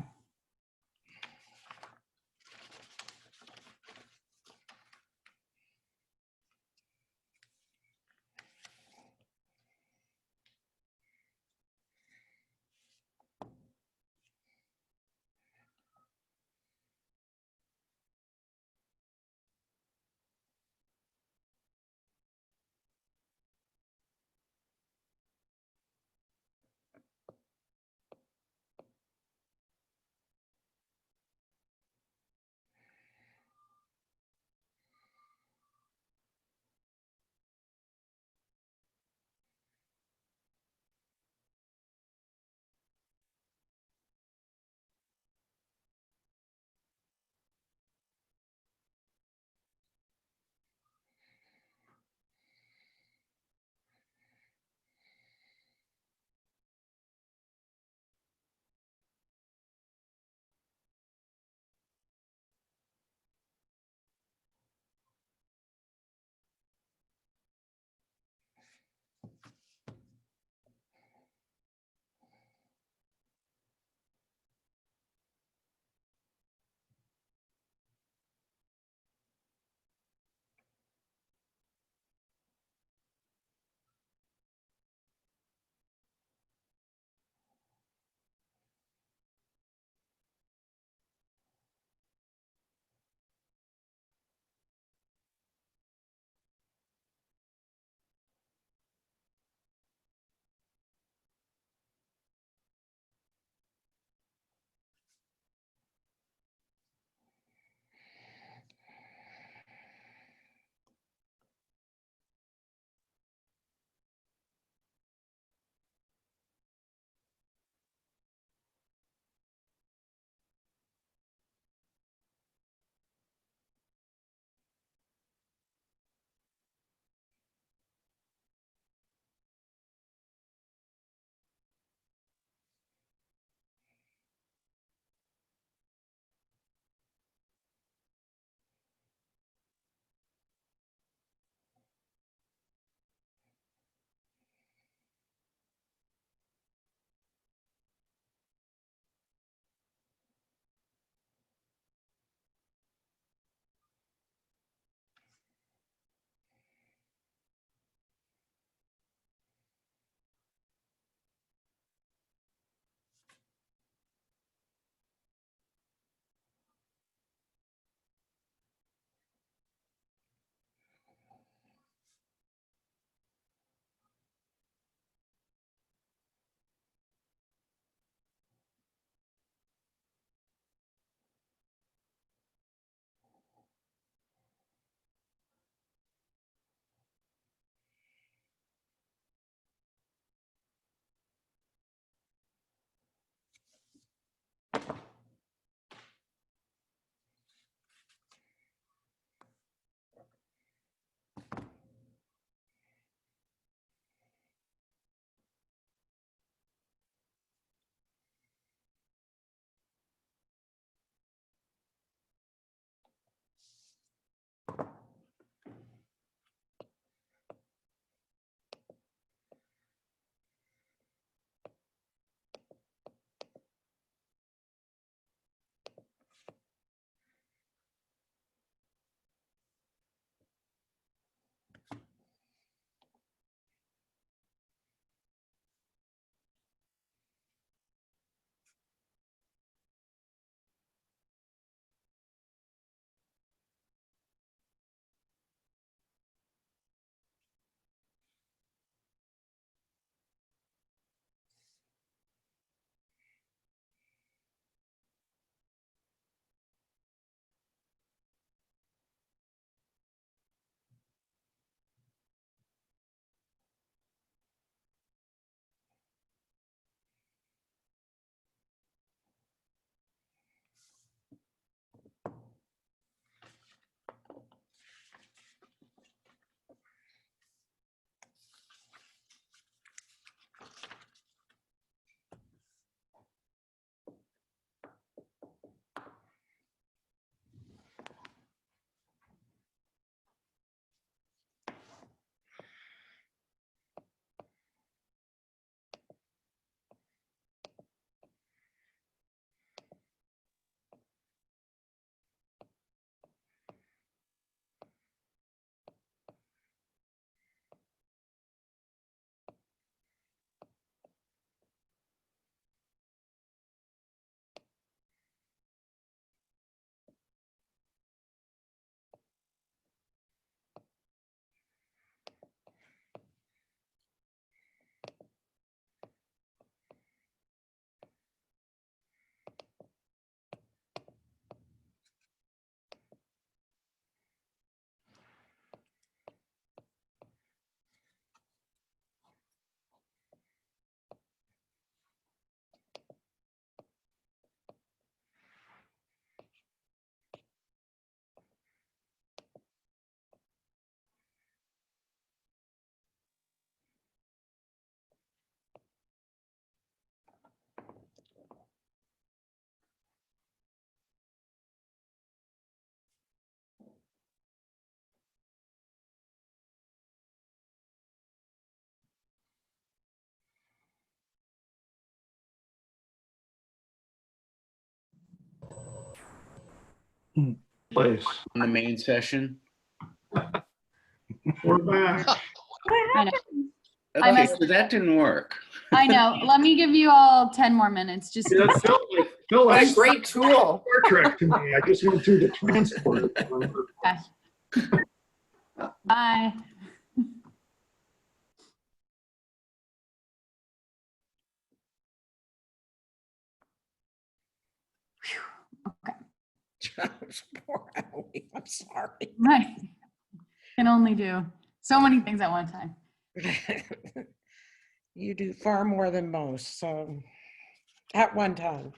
Place. On the main session. We're back. I know. I Okay, must- so that didn't work. I know. Let me give you all 10 more minutes. Just Yeah, that felt like, felt What like a great tool. Star Trek to me. I just went through the transport. bye. Poor Emily, I'm sorry. Right. Can only do so many things at one time. You do far more than most, so at one time.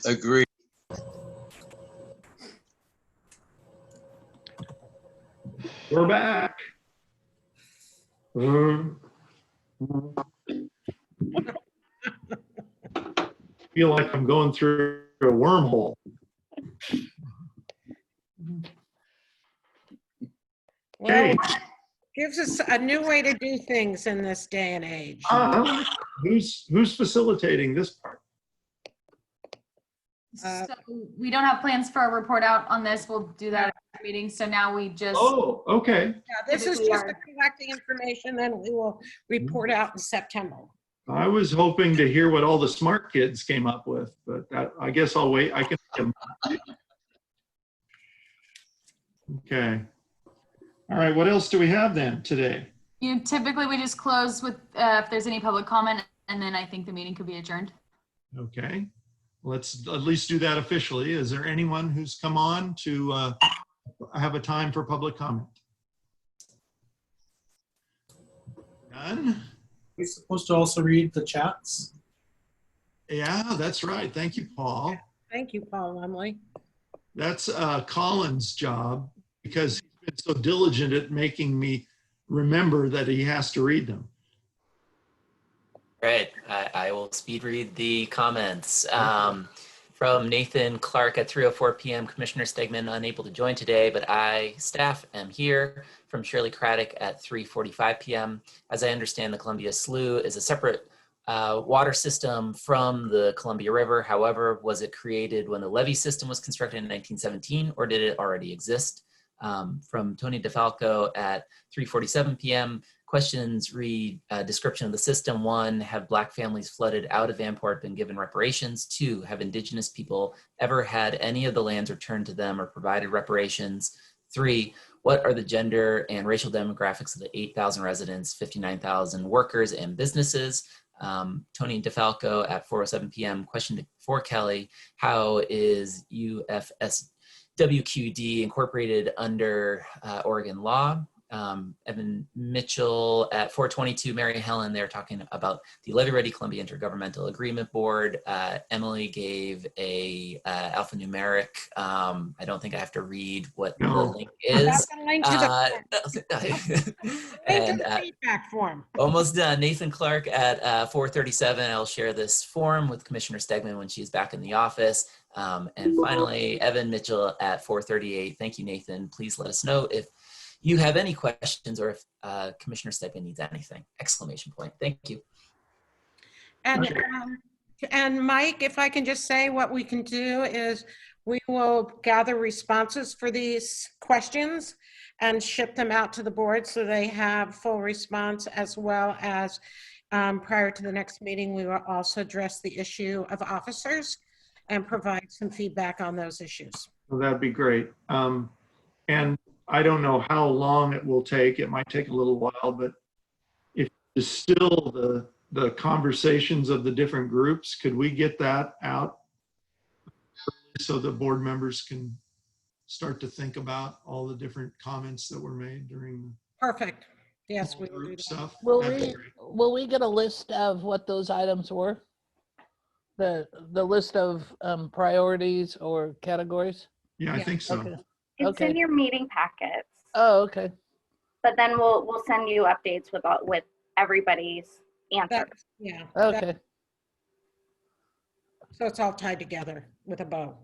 Agree. We're back. Feel like I'm going through a wormhole. Well, gives us a new way to do things in this day and age. Who's facilitating this part? So we don't have plans for a report out on this. We'll do that at the meeting. So now we just. Oh, okay. Yeah, this is just collecting information, and we will report out in September. I was hoping to hear what all the smart kids came up with, but I guess I'll wait. I can. Okay. All right. What else do we have then today? Typically we just close with if there's any public comment, and then I think the meeting could be adjourned. Okay. Let's at least do that officially. Is there anyone who's come on to have a time for public comment? None? We're supposed to also read the chats. Yeah, that's right. Thank you, Paul. Thank you, Paul Lumley. That's Colin's job because he's been so diligent at making me remember that he has to read them. Right, I will speed read the comments. From Nathan Clark at 3:04 p.m. Commissioner Stegman unable to join today, but I, staff, am here. From Shirley Craddock at 3:45 p.m. As I understand, the Columbia Slough is a separate water system from the Columbia River. However, was it created when the levee system was constructed in 1917, or did it already exist? From Tony DeFalco at 3:47 p.m. Questions read, description of the system. 1, have Black families flooded out of Vanport been given reparations? 2, have Indigenous people ever had any of the lands returned to them or provided reparations? 3, what are the gender and racial demographics of the 8,000 residents, 59,000 workers and businesses? Tony DeFalco at 4:07 p.m. Question for Kelly, how is UFSWQD incorporated under Oregon law? Evyn Mitchell at 4:22, Mary Helen, they're talking about the Levee Ready Columbia Intergovernmental Agreement Board. Emily gave a alphanumeric. I don't think I have to read what the link is. That's a link to the and feedback form. Almost done. Nathan Clark at 4:37. I'll share this form with Commissioner Stegman when she's back in the office. And finally, Evyn Mitchell at 4:38. Thank you, Nathan. Please let us know if you have any questions or if Commissioner Stegman needs anything. Exclamation point. Thank you. And Mike, if I can just say, what we can do is we will gather responses for these questions and ship them out to the board so they have full response, as well as Prior to the next meeting, we will also address the issue of officers and provide some feedback on those issues. Well, that'd be great. And I don't know how long it will take. It might take a little while, but if you distill the conversations of the different groups, could we get that out so the board members can start to think about all the different comments that were made during Perfect. Yes, the we will do group that. stuff? Will That'd be we, great. will we get a list of what those items were? The list of priorities or categories? Yeah, I think so. Okay. It's Okay. in your meeting packets, Oh, okay. but then we'll send you updates with everybody's answers. Yeah. Okay. So it's all tied together with a bow.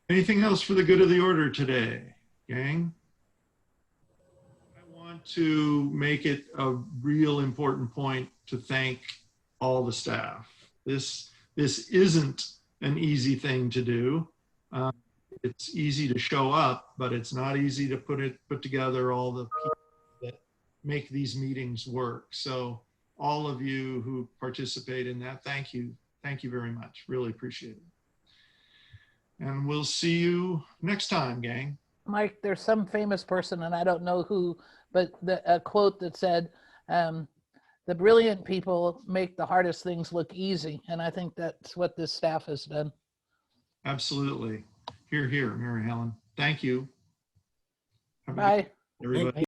Anything else for the good of the order today, gang? I want to make it a real important point to thank all the staff. This isn't an easy thing to do. It's easy to show up, but it's not easy to put together all the people that make these meetings work. So all of you who participate in that, thank you. Thank you very much. Really appreciate it. And we'll see you next time, gang. Mike, there's some famous person, and I don't know who, but a quote that said, the brilliant people make the hardest things look easy. And I think that's what this staff has done. Absolutely. Here, Mary Helen. Thank you. Bye. Everybody.